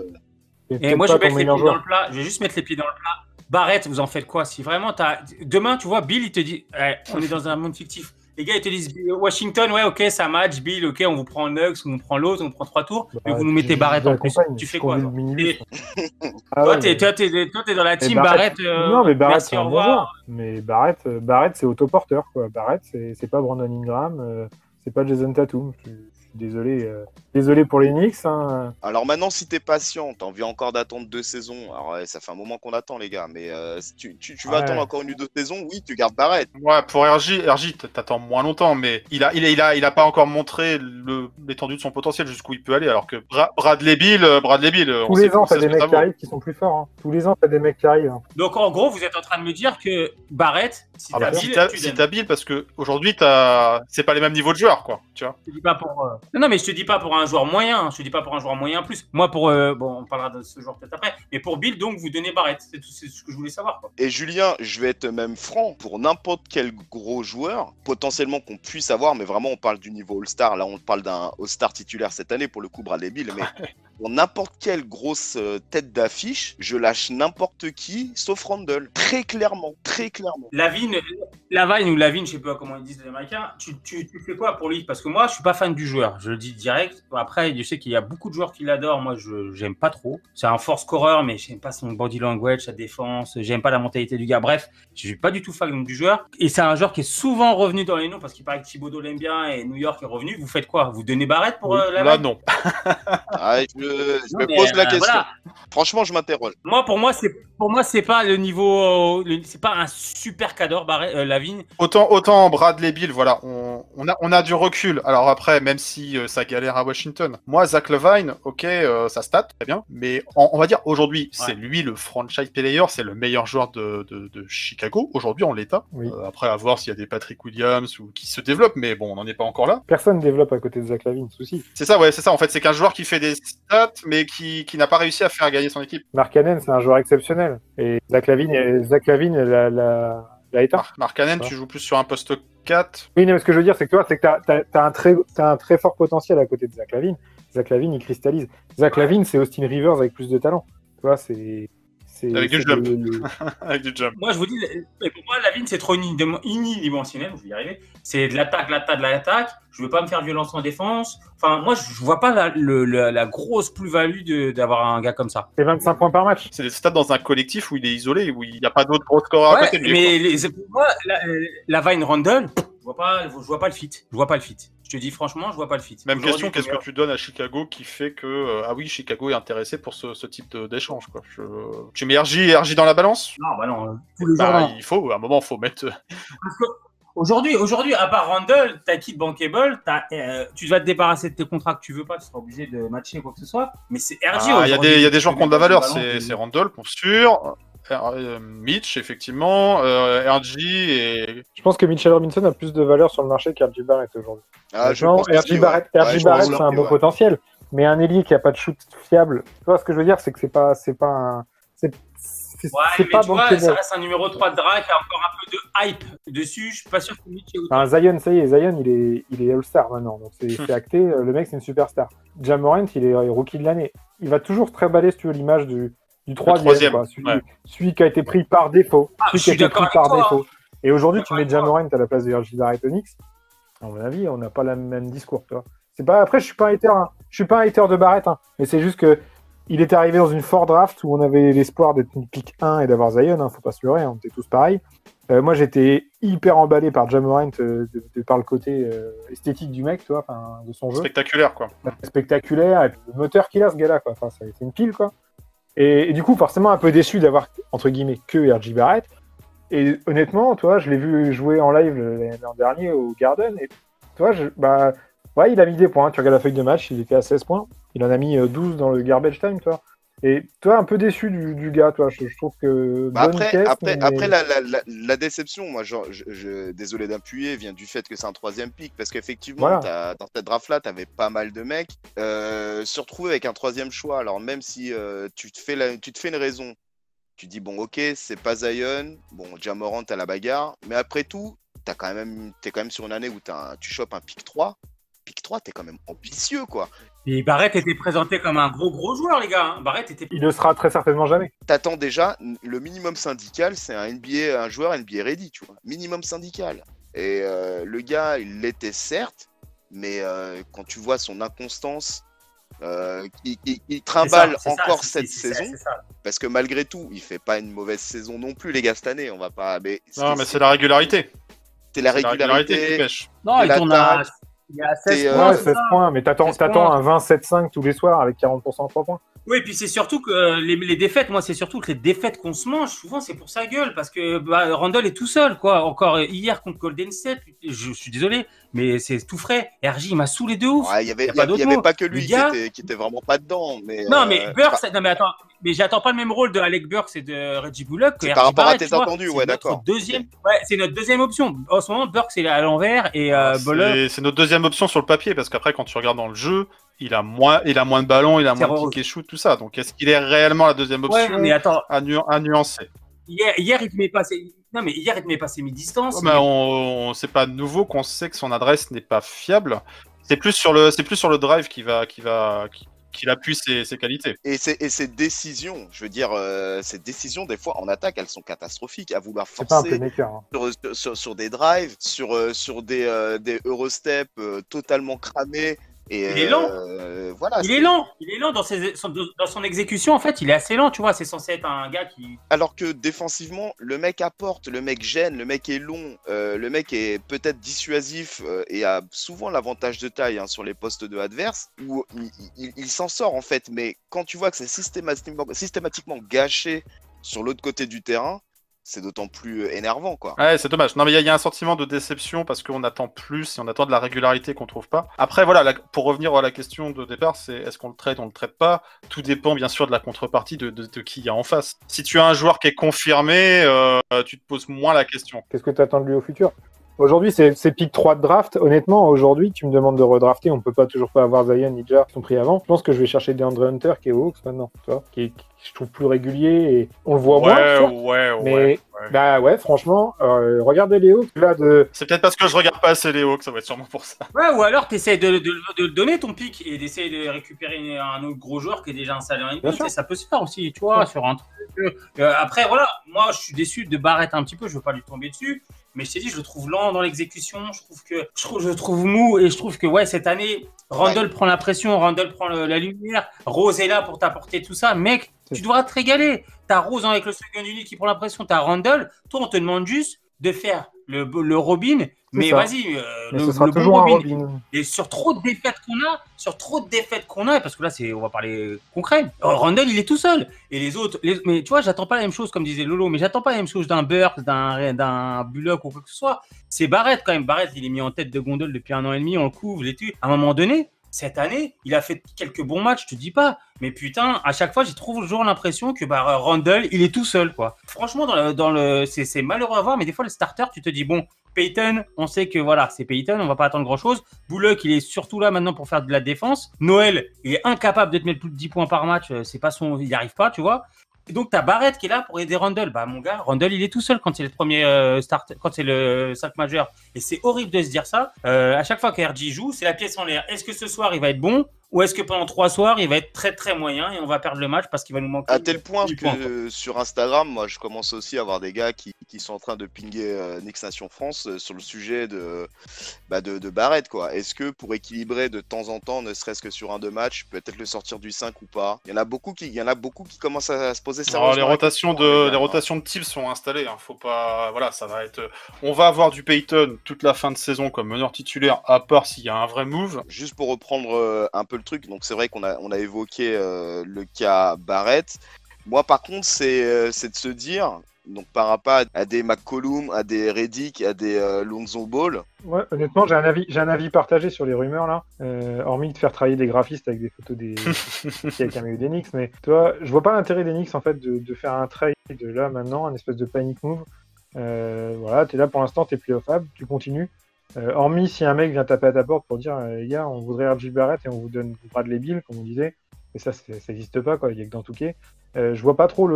Et moi je vais mettre les pieds dans le plat. Je vais juste mettre les pieds dans le plat. Barrett, vous en faites quoi? Si vraiment demain, tu vois, Bill, il te dit, on est dans un monde fictif. Les gars, ils te disent Washington, ouais, ok, ça match, Bill, ok, on vous prend Nuggets, on vous prend l'autre, on vous prend 3 tours, mais vous nous mettez Barrett en plus. Tu fais quoi? Toi, t'es dans la team Barrett. Non, mais Barrett, merci, au revoir. Mais Barrett, c'est autoporteur, quoi. Barrett, c'est pas Brandon Ingram, c'est pas Jason Tatum. Je suis désolé pour les Knicks. Hein. Alors maintenant, si t'es patient, t'as envie encore d'attendre 2 saisons. Alors ouais, ça fait un moment qu'on attend, les gars, mais si tu vas attendre encore 1 ou 2 saisons, oui, tu gardes Barrett. Ouais, pour RJ, t'attends moins longtemps, mais il a pas encore montré l'étendue de son potentiel jusqu'où il peut aller, alors que Bradley Beal. Tous les ans, t'as des mecs qui arrivent qui sont plus forts. Hein. Tous les ans, t'as des mecs qui arrivent. Hein. Donc en gros, vous êtes en train de me dire que Barrett, si t'as Bill, parce que aujourd'hui, c'est pas les mêmes niveaux de joueurs, quoi. Tu vois. Je te dis pas pour. Non, mais je te dis pas pour un joueur moyen. Je te dis pas pour un joueur moyen plus. Moi, pour bon, on parlera de ce joueur peut-être après. Mais pour Bill, donc, vous donnez Barrett. C'est ce que je voulais savoir. Quoi. Et Julien, je vais être même franc. Pour n'importe quel gros joueur, potentiellement qu'on puisse avoir, mais vraiment, on parle du niveau All-Star. Là, on parle d'un All-Star titulaire cette année pour le coup, Bradley Beal. Mais pour n'importe quelle grosse tête d'affiche, je lâche n'importe qui, sauf Randle. Très clairement. Lavine, je sais pas comment ils disent les Américains. Tu fais quoi pour lui? Parce que moi, je suis pas fan du joueur. Je le dis direct. Après, je sais qu'il y a beaucoup de joueurs qui l'adorent. Moi, j'aime pas trop. C'est un fort scoreur, mais j'aime pas son body language, sa défense. J'aime pas la mentalité du gars. Bref, je suis pas du tout fan du joueur. Et c'est un joueur qui est souvent revenu dans les noms parce qu'il paraît que Thibodeau l'aime bien et New York est revenu. Vous faites quoi? Vous donnez Barrett pour la Là, non. Je me pose la question. Voilà. Franchement, je m'interroge. Pour moi, c'est pas le niveau. C'est pas un super cadre, Lavigne. Autant Bradley Beal, voilà, on a du recul. Alors après, même si ça galère à Washington, moi, Zach LaVine, ok, ça stat, très bien. Mais on va dire aujourd'hui, c'est lui le franchise player, c'est le meilleur joueur de Chicago, aujourd'hui en l'état. Oui. Après, à voir s'il y a des Patrick Williams ou qui se développent, mais bon, on n'en est pas encore là. Personne développe à côté de Zach LaVine, souci. C'est ça, ouais, c'est ça. En fait, c'est qu'un joueur qui fait des stats, mais qui n'a pas réussi à faire gagner son équipe. Markkanen, c'est un joueur exceptionnel. Et Zach LaVine l'a éteint. Markkanen, tu joues plus sur un poste 4. Oui, mais ce que je veux dire, c'est que t'as un très fort potentiel à côté de Zach LaVine. Zach LaVine, il cristallise. Zach LaVine, c'est Austin Rivers avec plus de talent. Tu vois, c'est... Avec du jump. Avec du jump. Moi, je vous dis, pour moi, Lavigne, c'est trop unidimensionnel, je vais y arriver. C'est de l'attaque. Je veux pas me faire violence en défense. Enfin, moi, je vois pas la grosse plus-value d'avoir un gars comme ça. C'est 25 points par match. C'est des stats dans un collectif où il est isolé, où il n'y a pas d'autres gros scoreurs à côté de lui. Mais pour moi, Lavigne Randle, je vois pas le fit. Je te dis franchement, je vois pas le fit. Même Aujourd'hui, question, qu'est-ce que tu donnes à Chicago qui fait que ah oui, Chicago est intéressé pour ce type d'échange quoi. Tu mets RJ dans la balance? Non, bah non, tous les jours, Bah, non. il faut, à un moment, faut mettre. Parce que aujourd'hui, à part Randle, t'as qui de bankable, tu vas te débarrasser de tes contrats que tu veux pas, tu seras obligé de matcher quoi que ce soit. Mais c'est RJ. Ah, il y a des joueurs qui ont de la valeur, c'est c'est Randle pour sûr. Mitch, effectivement, RJ et. Je pense que Mitchell Robinson a plus de valeur sur le marché qu'RJ Barrett aujourd'hui. Ah, je Non, pense aussi, RJ Barrett, ouais. RJ Ouais, je Barrett, pense c'est un aussi, bon ouais. potentiel. Mais un ailier qui a pas de shoot fiable, tu vois ce que je veux dire, c'est que c'est pas un. C'est Ouais, mais pas tu vois, bankable. ça reste un numéro 3 de draft, il y a encore un peu de hype dessus. Je suis pas sûr que Mitch est autant. Enfin, Zion, ça y est, Zion, il est All-Star maintenant, donc c'est acté. Le mec, c'est une superstar. Ja Morant, il est rookie de l'année. Il va toujours très baller, si tu veux, l'image du troisième, quoi. Celui qui a été pris par défaut. Celui qui a été pris par défaut. Et aujourd'hui, tu mets Ja Morant à la place de RJ Barrett Onyx. À mon avis, on n'a pas le même discours, tu vois. C'est pas. Après, je suis pas un hater, hein. Je suis pas un hater de Barrett, hein. Mais c'est juste que il était arrivé dans une fort draft où on avait l'espoir d'être une pick 1 et d'avoir Zion, hein. Faut pas se leurrer, hein. On était tous pareils. Moi, j'étais hyper emballé par Ja Morant par le côté esthétique du mec, tu vois, de son jeu. Spectaculaire, quoi. Spectaculaire, et puis le moteur qu'il a, ce gars-là, quoi. Enfin, c'est une pile, quoi. Et du coup, forcément, un peu déçu d'avoir, entre guillemets, que RJ Barrett. Et honnêtement, tu vois, je l'ai vu jouer en live l'an dernier au Garden, et tu vois, ouais, il a mis des points. Tu regardes la feuille de match, il était à 16 points. Il en a mis 12 dans le garbage time, tu vois. Et toi, un peu déçu du gars, toi. Je trouve que. Après, la déception, moi, désolé d'appuyer, vient du fait que c'est un 3e pick. Parce qu'effectivement, voilà. dans cette draft-là, tu avais pas mal de mecs. Se retrouver avec un 3e choix, alors même si tu te fais une raison, tu dis, bon, ok, c'est pas Zion, bon, Ja Morant à la bagarre. Mais après tout, t'es quand même sur une année où tu chopes un pick 3. Pick 3, t'es quand même ambitieux, quoi. Et Barrett était présenté comme un gros joueur, les gars. Barrett était. Il ne sera très certainement jamais. T'attends déjà, le minimum syndical, c'est un joueur NBA ready, tu vois. Minimum syndical. Et le gars, il l'était certes, mais quand tu vois son inconstance, il trimballe encore cette saison, parce que malgré tout, il fait pas une mauvaise saison non plus, les gars, cette année. On va pas. Mais c'est la régularité. C'est la régularité qui pêche. Non, il tourne à. Il y a 16 points. Ouais, 16 points, mais t'attends un 20-7-5 tous les soirs avec 40% à 3 points. Oui, et puis c'est surtout que les défaites, moi, c'est surtout que les défaites qu'on se mange, souvent, c'est pour sa gueule, parce que Randle est tout seul, quoi. Encore hier contre Golden State, je suis désolé, mais c'est tout frais. RJ, il m'a saoulé de ouf. Il y avait pas que lui qui était vraiment pas dedans. Mais, non, mais Burks, non, mais attends, mais j'attends pas le même rôle de Alec Burks et de Reggie Bullock que RJ par rapport Barrett, à tes entendus, ouais, d'accord. C'est notre deuxième option. En ce moment, Burks est à l'envers et Bullock. C'est notre deuxième option sur le papier, parce qu'après, quand tu regardes dans le jeu, il a moins de ballons, il a moins de kick et shoot, tout ça. Donc, est-ce qu'il est réellement la deuxième option mais attends. à nuancer? Hier, il te met pas ses mi-distance. Mais c'est pas nouveau qu'on sait que son adresse n'est pas fiable. C'est plus sur le drive qu'il appuie ses qualités. Et ses décisions, je veux dire, ces décisions, des fois, en attaque, elles sont catastrophiques. À vouloir forcer sur des drives, sur des Eurostep totalement cramés. Et il est lent. Voilà, il est lent dans son exécution. En fait, il est assez lent. Tu vois, c'est censé être un gars qui. Alors que défensivement, le mec apporte, le mec gêne, le mec est long, le mec est peut-être dissuasif et a souvent l'avantage de taille sur les postes de adverse où il s'en sort en fait. Mais quand tu vois que c'est systématiquement gâché sur l'autre côté du terrain, c'est d'autant plus énervant, quoi. Ouais, c'est dommage. Non, mais il y a un sentiment de déception parce qu'on attend plus et on attend de la régularité qu'on trouve pas. Après, voilà, pour revenir à la question de départ, c'est est-ce qu'on le traite, on le traite pas. Tout dépend bien sûr de la contrepartie de qui il y a en face. Si tu as un joueur qui est confirmé, tu te poses moins la question. Qu'est-ce que tu attends de lui au futur ? Aujourd'hui, c'est pick 3 de draft. Honnêtement, aujourd'hui, tu me demandes de redrafter. On peut toujours pas avoir Zion ni Ja qui sont pris avant. Je pense que je vais chercher DeAndre Hunter qui est au Hawks maintenant, tu vois, qui je trouve plus régulier et on le voit moins. Mais bah ouais, franchement, regardez les Hawks là de. C'est peut-être parce que je regarde pas assez les Hawks, ça va être sûrement pour ça. Ouais, ou alors t'essayes de donner ton pick et d'essayer de récupérer un autre gros joueur qui est déjà installé en NBA. Ça peut se faire aussi, tu vois, sur un truc. Après, voilà, moi je suis déçu de Barrett un petit peu. Je veux pas lui tomber dessus. Mais je t'ai dit, je le trouve lent dans l'exécution. Je trouve mou et je trouve que ouais, cette année, Randle prend la pression, Randle prend la lumière. Rose est là pour t'apporter tout ça. Mec, tu devras te régaler. T'as Rose avec le second unit qui prend la pression. T'as Randle. Toi, on te demande juste de faire le Robin, mais ça. vas-y, Mais le ce sera bon toujours un Robin. Robin. Et sur trop de défaites qu'on a, parce que là, on va parler concret. Randall, il est tout seul. Et les autres, mais tu vois, j'attends pas la même chose, comme disait Lolo, mais j'attends pas la même chose d'un Burks, d'un Bullock ou quoi que ce soit. C'est Barrett quand même. Barrett, il est mis en tête de gondole depuis 1 an et demi, on le couvre, les tue. À un moment donné, cette année, il a fait quelques bons matchs, je te dis pas. Mais putain, à chaque fois, j'ai toujours l'impression que Randall, il est tout seul, quoi. Franchement, c'est malheureux à voir, mais des fois, le starter, tu te dis, bon, Peyton, on sait que voilà, c'est Peyton, on va pas attendre grand-chose. Bullock, il est surtout là maintenant pour faire de la défense. Noël, il est incapable de te mettre plus de 10 points par match, il n'y arrive pas, tu vois. Et donc, t'as Barrett qui est là pour aider Randall. Bah, mon gars, Randall, il est tout seul quand c'est le premier start, quand c'est le 5 majeur. Et c'est horrible de se dire ça. À chaque fois qu'RJ joue, c'est la pièce en l'air. Est-ce que ce soir, il va être bon? Ou est-ce que pendant 3 soirs, il va être très très moyen et on va perdre le match parce qu'il va nous manquer À tel point 10 points, que sur Instagram, moi je commence aussi à avoir des gars qui sont en train de pinguer Nix Nation France sur le sujet de Barrett, quoi. Est-ce que pour équilibrer de temps en temps, ne serait-ce que sur 1-2 matchs, peut-être le sortir du 5 ou pas? Il y en a beaucoup qui commencent à se poser sérieusement. Alors, les rotations de type sont installées. Hein. Faut pas, voilà, ça va être. On va avoir du Peyton toute la fin de saison comme meneur titulaire, à part s'il y a un vrai move. Juste pour reprendre un peu le truc, donc c'est vrai qu'on a évoqué le cas Barrett. Moi par contre c'est de se dire, donc par rapport à des McCollum, à des Reddick, à des Lonzo Ball. Ouais, honnêtement, j'ai un avis partagé sur les rumeurs là. Hormis de faire travailler des graphistes avec des photos des avec un milieu des Knicks, mais toi, je vois pas l'intérêt des Knicks en fait de faire un trade là maintenant, un espèce de panic move. Voilà, t'es là pour l'instant, t'es playoffable, tu continues. Hormis si un mec vient taper à ta porte pour dire les gars, on voudrait RJ Barrett et on vous donne Bradley Beal, comme on disait. Et ça n'existe pas, quoi. Il y a que dans Touquet. Je vois pas trop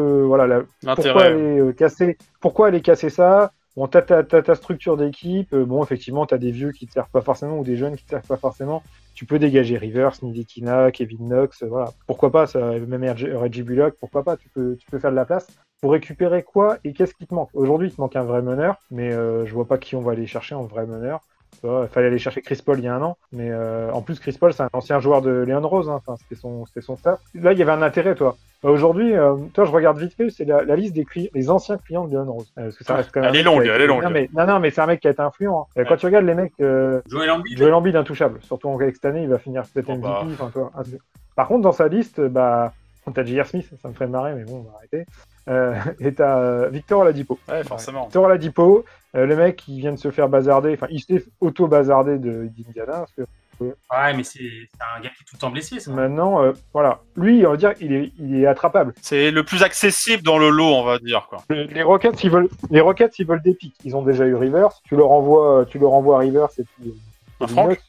pourquoi aller casser ça. Bon, t'as ta structure d'équipe. Bon, effectivement, t'as des vieux qui te servent pas forcément ou des jeunes qui te servent pas forcément. Tu peux dégager Rivers, Nidikina, Kevin Knox, voilà. Pourquoi pas, ça, même Reggie Bullock, pourquoi pas, tu peux faire de la place. Pour récupérer quoi et qu'est-ce qui te manque? Aujourd'hui, il te manque un vrai meneur, mais je vois pas qui on va aller chercher en vrai meneur. Il fallait aller chercher Chris Paul il y a 1 an, mais en plus Chris Paul c'est un ancien joueur de Leon Rose, hein. Enfin, c'était son staff. Là il y avait un intérêt, toi. Aujourd'hui, toi je regarde vite fait, c'est la liste des anciens clients de Leon Rose. Parce que ça reste quand même Elle est longue. Non, mais c'est un mec qui a été influent. Hein. Quand tu regardes les mecs, Joel Embiid intouchable, surtout avec cette année, il va finir peut-être MVP. Enfin, toi, par contre, dans sa liste, t'as J.R. Smith, ça me ferait marrer, mais bon, on va arrêter. Et t'as Victor Oladipo. Ouais, forcément. Victor Oladipo, le mec qui vient de se faire bazarder, enfin, il s'est auto-bazardé d'Indiana. Parce que, ouais, mais c'est un gars qui est tout le temps blessé, ça. Maintenant, voilà. Lui, on va dire, il est attrapable. C'est le plus accessible dans le lot, on va dire, quoi. Les Rockets, ils veulent des pics. Ils ont déjà eu Rivers. Tu leur envoies Rivers et puis Franck.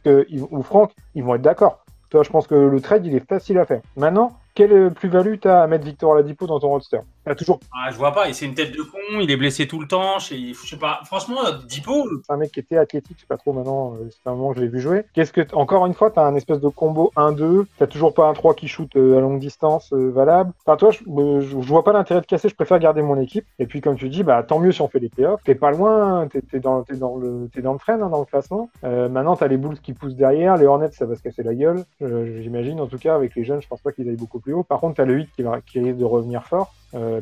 Ou Franck, ils vont être d'accord. Toi, je pense que le trade, il est facile à faire. Maintenant, quelle plus-value t'as à mettre Victor Oladipo dans ton roster? Toujours. Ah, je vois pas, et c'est une tête de con, il est blessé tout le temps, je sais pas. Franchement, Dipo. C'est un mec qui était athlétique, je sais pas trop maintenant, c'est un moment que je l'ai vu jouer. Encore une fois, t'as un espèce de combo 1-2, t'as toujours pas un 3 qui shoot à longue distance valable. Enfin, toi, je vois pas l'intérêt de casser, je préfère garder mon équipe. Et puis, comme tu dis, tant mieux si on fait les playoffs. T'es pas loin, t'es dans le train, hein, dans le classement. Maintenant, t'as les Bulls qui poussent derrière, les Hornets, ça va se casser la gueule. J'imagine, en tout cas, avec les jeunes, je pense pas qu'ils aillent beaucoup plus haut. Par contre, t'as le 8 qui risque de revenir fort.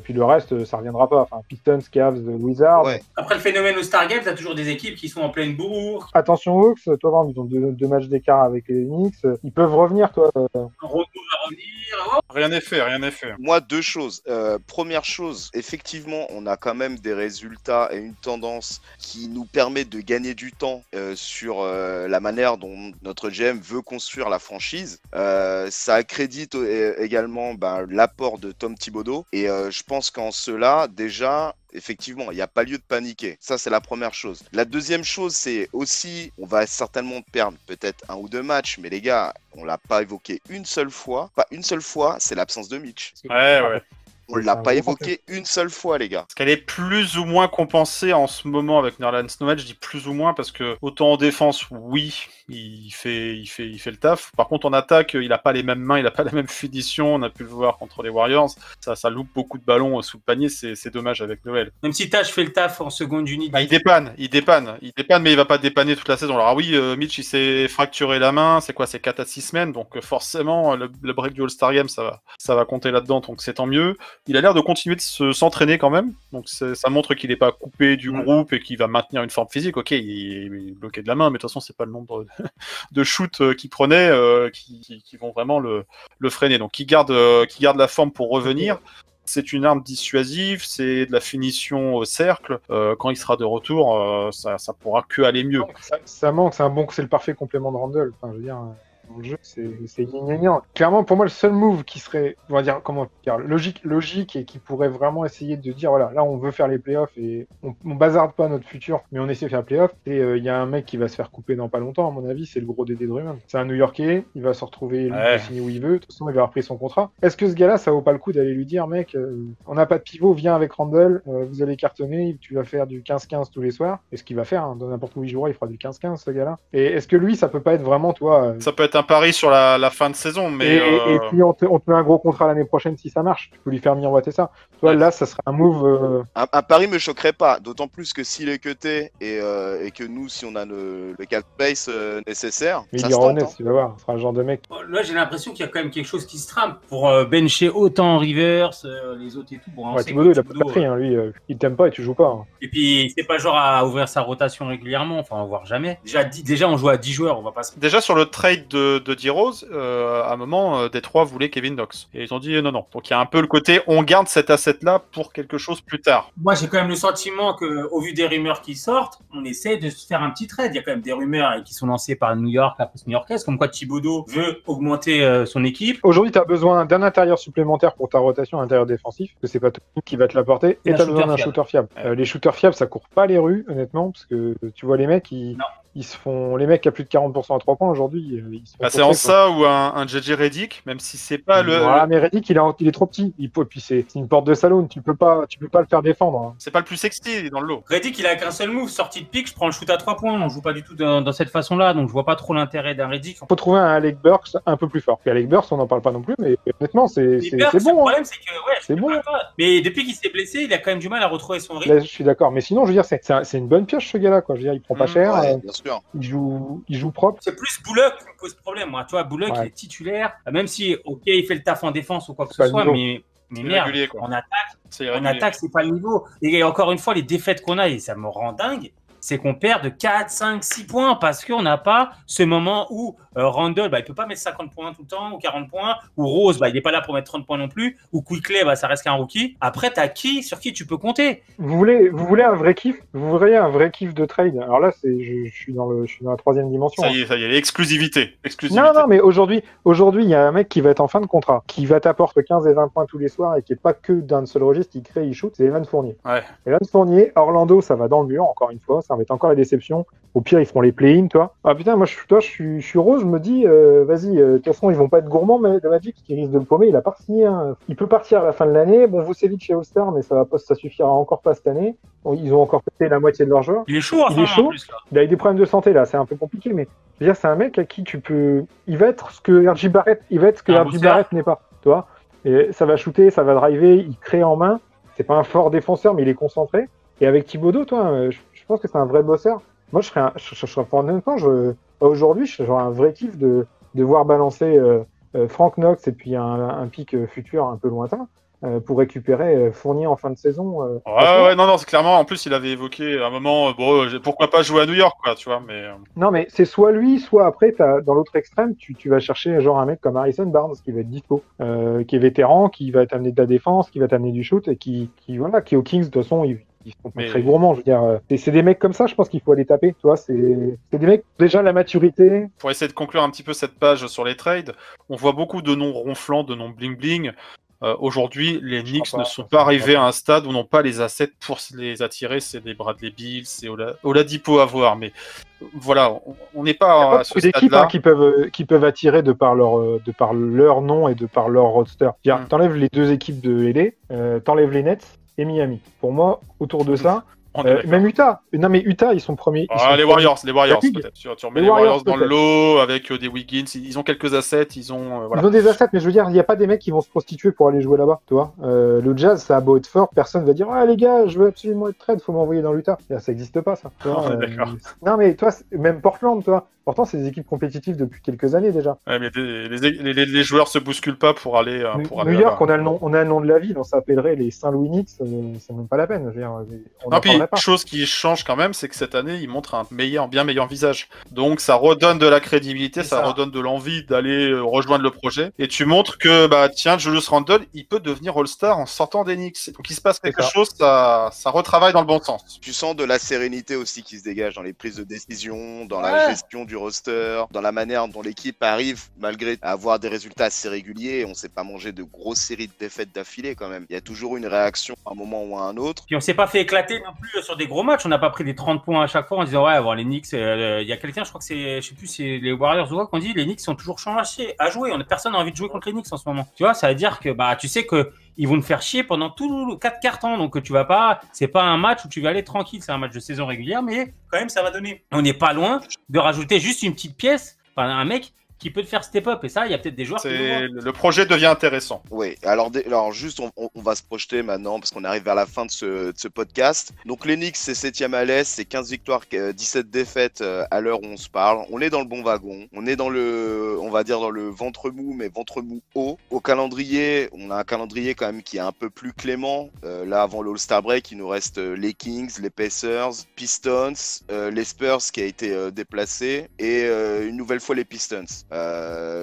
Puis le reste, ça reviendra pas. Enfin, Pistons, Cavs, Wizards. Ouais. Après le phénomène au Stargame, t'as toujours des équipes qui sont en pleine bourre. Attention Hawks, toi, ils ont deux matchs d'écart avec les Knicks. Ils peuvent revenir, toi. Rondo va revenir. Oh. Rien n'est fait. Moi, 2 choses. Première chose, effectivement, on a quand même des résultats et une tendance qui nous permet de gagner du temps sur la manière dont notre GM veut construire la franchise. Ça accrédite également l'apport de Tom Thibodeau. Et je pense qu'en cela, déjà, effectivement, il n'y a pas lieu de paniquer. Ça, c'est la première chose. La deuxième chose, c'est aussi, on va certainement perdre peut-être 1 ou 2 matchs, mais les gars, on l'a pas évoqué une seule fois. Pas une seule fois, c'est l'absence de Mitch. Ouais. On l'a pas évoqué une seule fois, les gars. Parce qu'elle est plus ou moins compensée en ce moment avec Nerlens Noel. Je dis plus ou moins parce que autant en défense, oui, il fait le taf. Par contre, en attaque, il a pas les mêmes mains, il a pas la même finition. On a pu le voir contre les Warriors. Ça loupe beaucoup de ballons sous le panier. C'est dommage avec Noël. Même si Taj fait le taf en seconde unité. Il dépanne, mais il va pas dépanner toute la saison. Alors oui, Mitch, il s'est fracturé la main. C'est quoi, c'est 4 à 6 semaines. Donc forcément, le break du All-Star Game, ça va compter là-dedans. Donc c'est tant mieux. Il a l'air de continuer de s'entraîner quand même, donc ça montre qu'il n'est pas coupé du groupe et qu'il va maintenir une forme physique. Ok, il est bloqué de la main, mais de toute façon, c'est pas le nombre de shoots qu'il prenait qui vont vraiment le freiner. Donc, qui garde la forme pour revenir. C'est une arme dissuasive, c'est de la finition au cercle. Quand il sera de retour, ça pourra que aller mieux. Ça manque, c'est le parfait complément de Randle. Enfin, je veux dire, dans le jeu, c'est gnangnan. Clairement, pour moi, le seul move qui serait, on va dire, comment dire, logique et qui pourrait vraiment essayer de dire, voilà, là, on veut faire les playoffs et on bazarde pas notre futur, mais on essaie de faire les playoffs. Et il y a un mec qui va se faire couper dans pas longtemps, à mon avis, c'est le gros Dédé Drummond. C'est un New-Yorkais, il va se retrouver, lui, il va signer où il veut. De toute façon, il va avoir pris son contrat. Est-ce que ce gars-là, ça vaut pas le coup d'aller lui dire, mec, on n'a pas de pivot, viens avec Randle, vous allez cartonner, tu vas faire du 15-15 tous les soirs. Et ce qu'il va faire, hein, dans n'importe où il jouera, il fera du 15-15, ce gars-là. Et est-ce que lui, ça peut pas être vraiment, toi, ça peut être un pari sur la fin de saison, mais... Et puis on te met un gros contrat l'année prochaine si ça marche. Tu peux lui faire miroiter ça. Toi, là, ça serait un move... Un pari me choquerait pas, d'autant plus que s'il est cuté et que nous, si on a le cap space nécessaire, mais ça il est se tente, honnête, tu vas voir. Ce sera le genre de mec... Là, j'ai l'impression qu'il y a quand même quelque chose qui se trame pour bencher autant Rivers, les autres et tout. Bon, ouais, Thibodeau, il a pas pris, hein, lui. Il t'aime pas et tu joues pas. Hein. Et puis, c'est pas genre à ouvrir sa rotation régulièrement, enfin, voire jamais. Déjà, on joue à 10 joueurs, on va pas se... Déjà, sur le trade de D-Rose, à un moment, Détroit voulait Kevin Knox. Et ils ont dit non. Donc, il y a un peu le côté, on garde cet asset-là pour quelque chose plus tard. Moi, j'ai quand même le sentiment qu'au vu des rumeurs qui sortent, on essaie de se faire un petit trade. Il y a quand même des rumeurs qui sont lancées par New York, la presse new-yorkaise, comme quoi Thibodeau veut augmenter son équipe. Aujourd'hui, tu as besoin d'un intérieur supplémentaire pour ta rotation, intérieur défensif, parce que c'est pas tout qui va te l'apporter, et tu as besoin d'un shooter fiable. Les shooters fiables, ça court pas les rues, honnêtement, parce que tu vois les mecs, ils se font... Les mecs qui a plus de 40% à 3 points aujourd'hui, ils se font c'est en ça ou un JJ Redick, même si c'est pas le... Ouais, mais Redick, il est trop petit. Et puis c'est une porte de salon, tu peux pas le faire défendre. Hein. C'est pas le plus sexy dans le lot. Redick, il a qu'un seul move, sortie de pique, je prends le shoot à 3 points. On joue pas du tout dans cette façon-là, donc je vois pas trop l'intérêt d'un Redick. Faut trouver un Alec Burks un peu plus fort. Et Alec Burks, on n'en parle pas non plus, mais honnêtement, c'est bon. Le problème, c'est que, c'est bon. Mais depuis qu'il s'est blessé, il a quand même du mal à retrouver son rythme. Là, je suis d'accord. Mais sinon, je veux dire, c'est une bonne pioche, ce gars-là, quoi. Je veux dire, il prend pas cher. Ouais, bien sûr. Il joue propre. C'est plus Bullock qui me pose problème, moi. Tu vois, Bullock, il est titulaire, même si, ok, il fait le taf en défense ou quoi que ce soit, mais merde, régulier, quoi. en attaque, c'est pas le niveau. Et encore une fois, les défaites qu'on a, et ça me rend dingue, c'est qu'on perd de 4, 5, 6 points parce qu'on n'a pas ce moment où Randle, il peut pas mettre 50 points tout le temps ou 40 points, ou Rose, il n'est pas là pour mettre 30 points non plus, ou Quickley, ça reste qu'un rookie. Après, t'as sur qui tu peux compter? Vous voulez un vrai kiff? Vous voudriez un vrai kiff de trade? Alors là, je suis dans la troisième dimension. Ça y est, l'exclusivité. Non, mais aujourd'hui, il y a un mec qui va être en fin de contrat, qui va t'apporter 15 et 20 points tous les soirs et qui est pas que d'un seul registre, il crée, il shoot, c'est Evan Fournier. Ouais. Evan Fournier, Orlando, ça va dans le mur, encore une fois, ça va être encore la déception. Au pire, ils feront les play-in, toi. Ah putain, moi, je suis rose, je me dis, vas-y, de toute façon, ils vont pas être gourmands, mais de Magic, qui risque de le paumer, il a pas signé. Hein. Il peut partir à la fin de l'année. Bon, Vucevic chez All-Star, mais ça suffira encore pas cette année. Bon, ils ont encore pété la moitié de leurs joueurs. Il est chaud, il est chaud. En plus, là. Il a eu des problèmes de santé, là, c'est un peu compliqué, mais je veux dire, c'est un mec à qui tu peux. Il va être ce que RJ Barrett, Barrett n'est pas, toi. Et ça va shooter, ça va driver, il crée en main. C'est pas un fort défenseur, mais il est concentré. Et avec Thibodeau, toi, je pense que c'est un vrai bosseur. Moi, je serais pas honnêtement, aujourd'hui, j'aurais un vrai kiff de voir balancer Frank Knox et puis un pic futur un peu lointain pour récupérer Fournier en fin de saison. Non, c'est clairement. En plus, il avait évoqué à un moment, pourquoi pas jouer à New York, quoi, tu vois. Mais non, mais c'est soit lui, soit après, dans l'autre extrême, tu vas chercher genre un mec comme Harrison Barnes qui va être dispo, qui est vétéran, qui va t'amener de la défense, qui va t'amener du shoot et qui est aux Kings de toute façon. Ils sont pas très gourmands, je veux dire. C'est des mecs comme ça, je pense qu'il faut aller taper. Tu vois, c'est des mecs, déjà, la maturité. Pour essayer de conclure un petit peu cette page sur les trades, on voit beaucoup de noms ronflants, de noms bling-bling. Aujourd'hui, les Knicks ne sont pas arrivés à un stade où n'ont pas les assets pour les attirer. C'est des Bradley Beal, c'est Oladipo à voir. Mais voilà, on n'est pas à ce stade-là. Qui peuvent attirer de par leur nom et de par leur roster. T'enlèves les deux équipes de LA, t'enlèves les Nets et Miami. Pour moi, autour de ça, On est d'accord. Même Utah. Non, mais Utah, ils sont premiers. Ils sont Les premiers. Warriors Ligue. peut-être. Tu remets Les les Warriors Warriors, dans le peut-être. lot avec des Wiggins. Ils ont quelques assets. Ils ont voilà. Ils ont des assets, mais je veux dire, il n'y a pas des mecs qui vont se prostituer pour aller jouer là-bas, tu vois. Le Jazz, ça a beau être fort, personne va dire « Ah les gars, je veux absolument être trade, faut m'envoyer dans l'Utah. » Ça n'existe pas, ça. Tu vois, On est d'accord. Non, mais toi, même Portland, toi. Pourtant, c'est des équipes compétitives depuis quelques années déjà. Ouais, mais les joueurs se bousculent pas pour aller. New York, on a le nom de la ville, on s'appellerait les Saint-Louis Knicks, c'est même pas la peine. Je veux dire, on Non, en puis, parlerait pas. chose qui change quand même, c'est que cette année, ils montrent un bien meilleur visage. Donc, ça redonne de la crédibilité, ça redonne de l'envie d'aller rejoindre le projet. Et tu montres que, tiens, Julius Randle, il peut devenir All-Star en sortant des Knicks. Donc, il se passe quelque chose, ça retravaille dans le bon sens. Tu sens de la sérénité aussi qui se dégage dans les prises de décision, dans la gestion du roster, dans la manière dont l'équipe arrive, malgré avoir des résultats assez réguliers. On s'est pas mangé de grosses séries de défaites d'affilée quand même. Il y a toujours une réaction à un moment ou à un autre. Puis on s'est pas fait éclater non plus sur des gros matchs. On n'a pas pris des 30 points à chaque fois en disant ouais, bon, les Knicks, il y a quelqu'un, je crois que c'est, je sais plus, c'est les Warriors ou quoi, qu'on dit les Knicks sont toujours changés à jouer. Personne n'a envie de jouer contre les Knicks en ce moment. Tu vois, ça veut dire que tu sais que ils vont te faire chier pendant tout 4 quarts temps. Donc tu vas pas, c'est pas un match où tu vas aller tranquille. C'est un match de saison régulière, mais quand même ça va donner. On n'est pas loin de rajouter juste une petite pièce, un mec qui peut te faire step up, et ça, il y a peut-être des joueurs qui le projet devient intéressant. Oui, alors juste, on va se projeter maintenant, parce qu'on arrive vers la fin de ce podcast. Donc les Knicks, c'est 7ème à l'Est, c'est 15 victoires, 17 défaites à l'heure où on se parle. On est dans le bon wagon, on est dans on va dire dans le ventre mou, mais ventre mou haut. Au calendrier, on a un calendrier quand même qui est un peu plus clément. Là, avant le All-Star Break, il nous reste les Kings, les Pacers, Pistons, les Spurs qui a été déplacé, et une nouvelle fois les Pistons.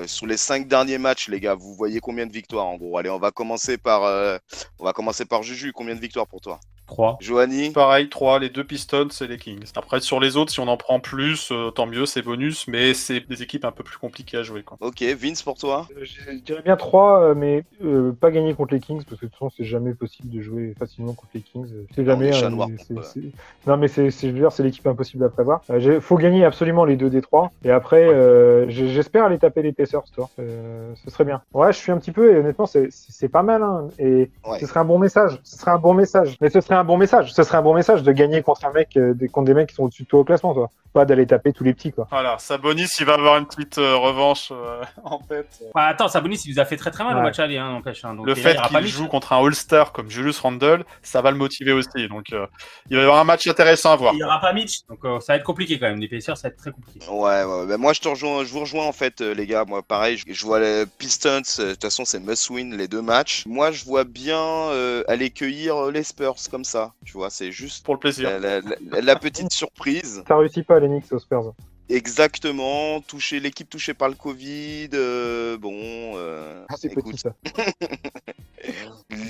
Sur les 5 derniers matchs, les gars, vous voyez combien de victoires en gros? Allez, on va commencer par Juju. Combien de victoires pour toi? 3. Johanny? Pareil, 3, les 2 Pistons et les Kings. Après, sur les autres, si on en prend plus, tant mieux, c'est bonus, mais c'est des équipes un peu plus compliquées à jouer, quoi. Ok, Vince, pour toi? Je dirais bien 3, mais pas gagner contre les Kings, parce que de toute façon, c'est jamais possible de jouer facilement contre les Kings. C'est jamais. Non, mais je veux dire, c'est l'équipe impossible à prévoir. Faut gagner absolument les 2 des 3, et après, j'espère aller taper les Pacers, toi. Ce serait bien. Ouais, je suis un petit peu, et honnêtement, c'est pas mal, hein, et ce serait un bon message. Ce serait un bon message de gagner contre un mec, contre des mecs qui sont au-dessus de toi au classement, toi. Pas d'aller taper tous les petits, quoi. Voilà, Sabonis, il va avoir une petite revanche en tête. Attends, Sabonis, il nous a fait très très mal au match aller, hein, n'empêche. Hein, donc, le fait qu'il joue contre un All-Star comme Julius Randle, ça va le motiver aussi. Donc, il va y avoir un match intéressant à voir. Il n'y aura pas Mitch, donc ça va être compliqué quand même. Les Pacers, ça va être très compliqué. Ouais. Moi, je vous rejoins en fait, les gars. Moi, pareil, je vois les Pistons. De toute façon, c'est must-win les 2 matchs. Moi, je vois bien aller cueillir les Spurs comme ça. Tu vois, c'est juste pour le plaisir. La petite surprise. Ça réussit pas les Knicks aux Spurs. Exactement, l'équipe touchée par le Covid, c'est écoute. petit ça.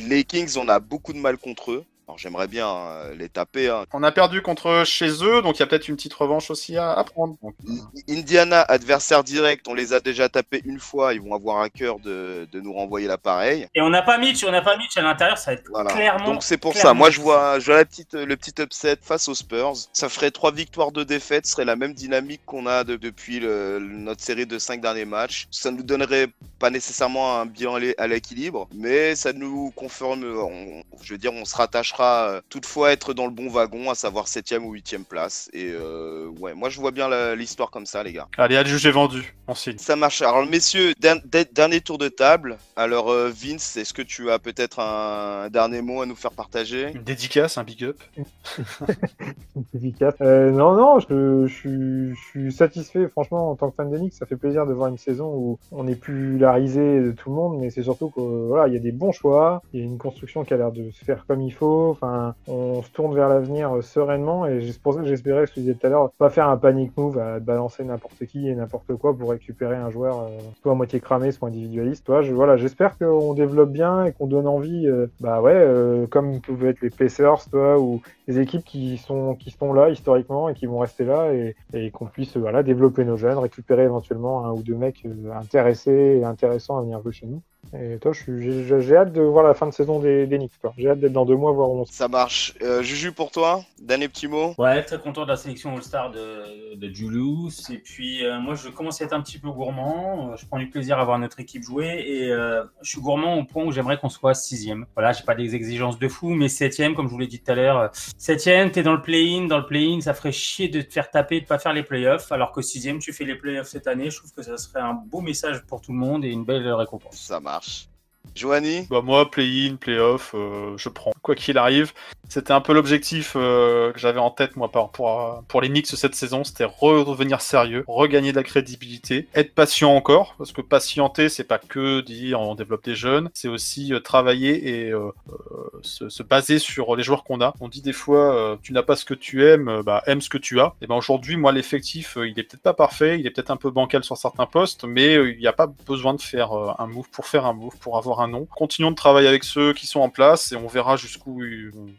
Les Kings, on a beaucoup de mal contre eux. Alors j'aimerais bien les taper. Hein. On a perdu contre eux chez eux, donc il y a peut-être une petite revanche aussi à prendre. Donc... Indiana, adversaire direct, on les a déjà tapés une fois, ils vont avoir à cœur de nous renvoyer l'appareil. Et on n'a pas Mitch à l'intérieur, ça va être clairement. Donc c'est pour ça, moi je vois le petit upset face aux Spurs. Ça ferait 3 victoires, 2 défaites, ce serait la même dynamique qu'on a depuis notre série de 5 derniers matchs. Ça nous donnerait pas nécessairement un bilan à l'équilibre, mais ça nous confirme, on se rattachera toutefois être dans le bon wagon, à savoir 7ème ou 8ème place. Et moi je vois bien l'histoire comme ça, les gars. Allez, adjugé vendu, on signe. Ça marche. Alors messieurs, dernier tour de table. Alors Vince, est-ce que tu as peut-être un dernier mot à nous faire partager? Une dédicace, un big up. Une dédicace. Non, je suis satisfait, franchement, en tant que fan des Knicks, ça fait plaisir de voir une saison où on n'est plus la risée de tout le monde, mais c'est surtout qu'il y a des bons choix, il y a une construction qui a l'air de se faire comme il faut. Enfin, on se tourne vers l'avenir sereinement, et c'est pour ça que j'espérais, ce que je disais tout à l'heure, pas faire un panic move à balancer n'importe qui et n'importe quoi pour récupérer un joueur soit à moitié cramé, soit individualiste. J'espère qu'on développe bien et qu'on donne envie, comme pouvaient être les Pacers, ou les équipes qui sont là historiquement et qui vont rester là, et qu'on puisse développer nos jeunes, récupérer éventuellement un ou 2 mecs intéressants à venir jouer chez nous. Et toi, j'ai hâte de voir la fin de saison des Knicks. Quoi. J'ai hâte d'être dans 2 mois, voir où on se... Ça marche. Juju, pour toi, dernier petit mot. Ouais, très content de la sélection All-Star de Julius. Et puis, moi, je commence à être un petit peu gourmand. Je prends du plaisir à voir notre équipe jouer. Et je suis gourmand au point où j'aimerais qu'on soit 6e. Voilà, j'ai pas des exigences de fou, mais 7e, comme je vous l'ai dit tout à l'heure. 7e, t'es dans le play-in. Dans le play-in, ça ferait chier de te faire taper, de pas faire les playoffs. Alors que 6e, tu fais les playoffs cette année. Je trouve que ça serait un beau message pour tout le monde et une belle récompense. Ça marche. Joanie? Bah moi, play-in, play-off, je prends. Quoi qu'il arrive, c'était un peu l'objectif que j'avais en tête, moi, pour les Knicks cette saison, c'était revenir sérieux, regagner de la crédibilité, être patient encore, parce que patienter, c'est pas que dire on développe des jeunes, c'est aussi travailler et se baser sur les joueurs qu'on a. On dit des fois, tu n'as pas ce que tu aimes, aime ce que tu as. Et ben aujourd'hui, moi, l'effectif, il est peut-être pas parfait, il est peut-être un peu bancal sur certains postes, mais il n'y a pas besoin de faire un move, pour avoir un nom. Continuons de travailler avec ceux qui sont en place et on verra jusqu'où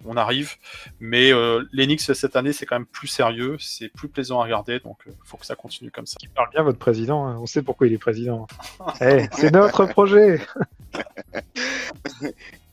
on arrive. Mais les Knicks cette année, c'est quand même plus sérieux, c'est plus plaisant à regarder, donc il faut que ça continue comme ça. Il parle bien, votre président. Hein. On sait pourquoi il est président. Hey, c'est notre projet.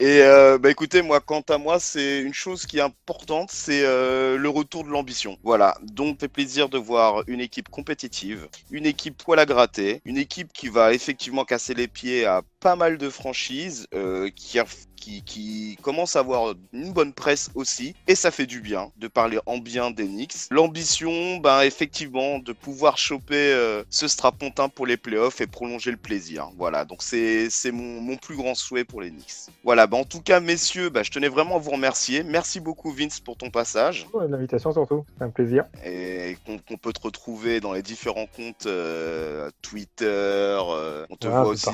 Et écoutez, moi, quant à moi, c'est une chose qui est importante, c'est le retour de l'ambition. Voilà, donc fait plaisir de voir une équipe compétitive, une équipe poil à gratter, une équipe qui va effectivement casser les pieds à pas mal de franchises, qui commence à avoir une bonne presse aussi, et ça fait du bien de parler en bien des Knicks. L'ambition, effectivement, de pouvoir choper ce strapontin pour les playoffs et prolonger le plaisir. Voilà, donc c'est mon plus grand souhait pour les Knicks. Voilà, en tout cas, messieurs, je tenais vraiment à vous remercier. Merci beaucoup, Vince, pour ton passage. Ouais, l'invitation surtout, c'est un plaisir. Et qu'on peut te retrouver dans les différents comptes Twitter, on te voit aussi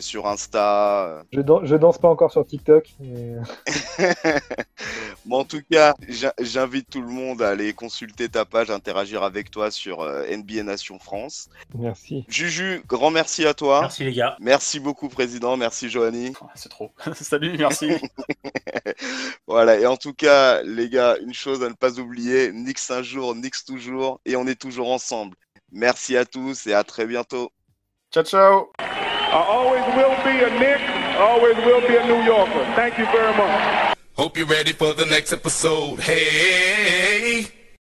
sur Insta. Je danse pas encore sur TikTok. Mais... Bon, en tout cas, j'invite tout le monde à aller consulter ta page, interagir avec toi sur NBA Nation France. Merci. Juju, grand merci à toi. Merci les gars. Merci beaucoup, président. Merci, Joanie. C'est trop. Salut, merci. Voilà, et en tout cas, les gars, une chose à ne pas oublier, Knicks un jour, Knicks toujours, et on est toujours ensemble. Merci à tous et à très bientôt. Ciao, ciao. I always will be a Knick, always will be a New Yorker. Thank you very much. Hope you're ready for the next episode. Hey.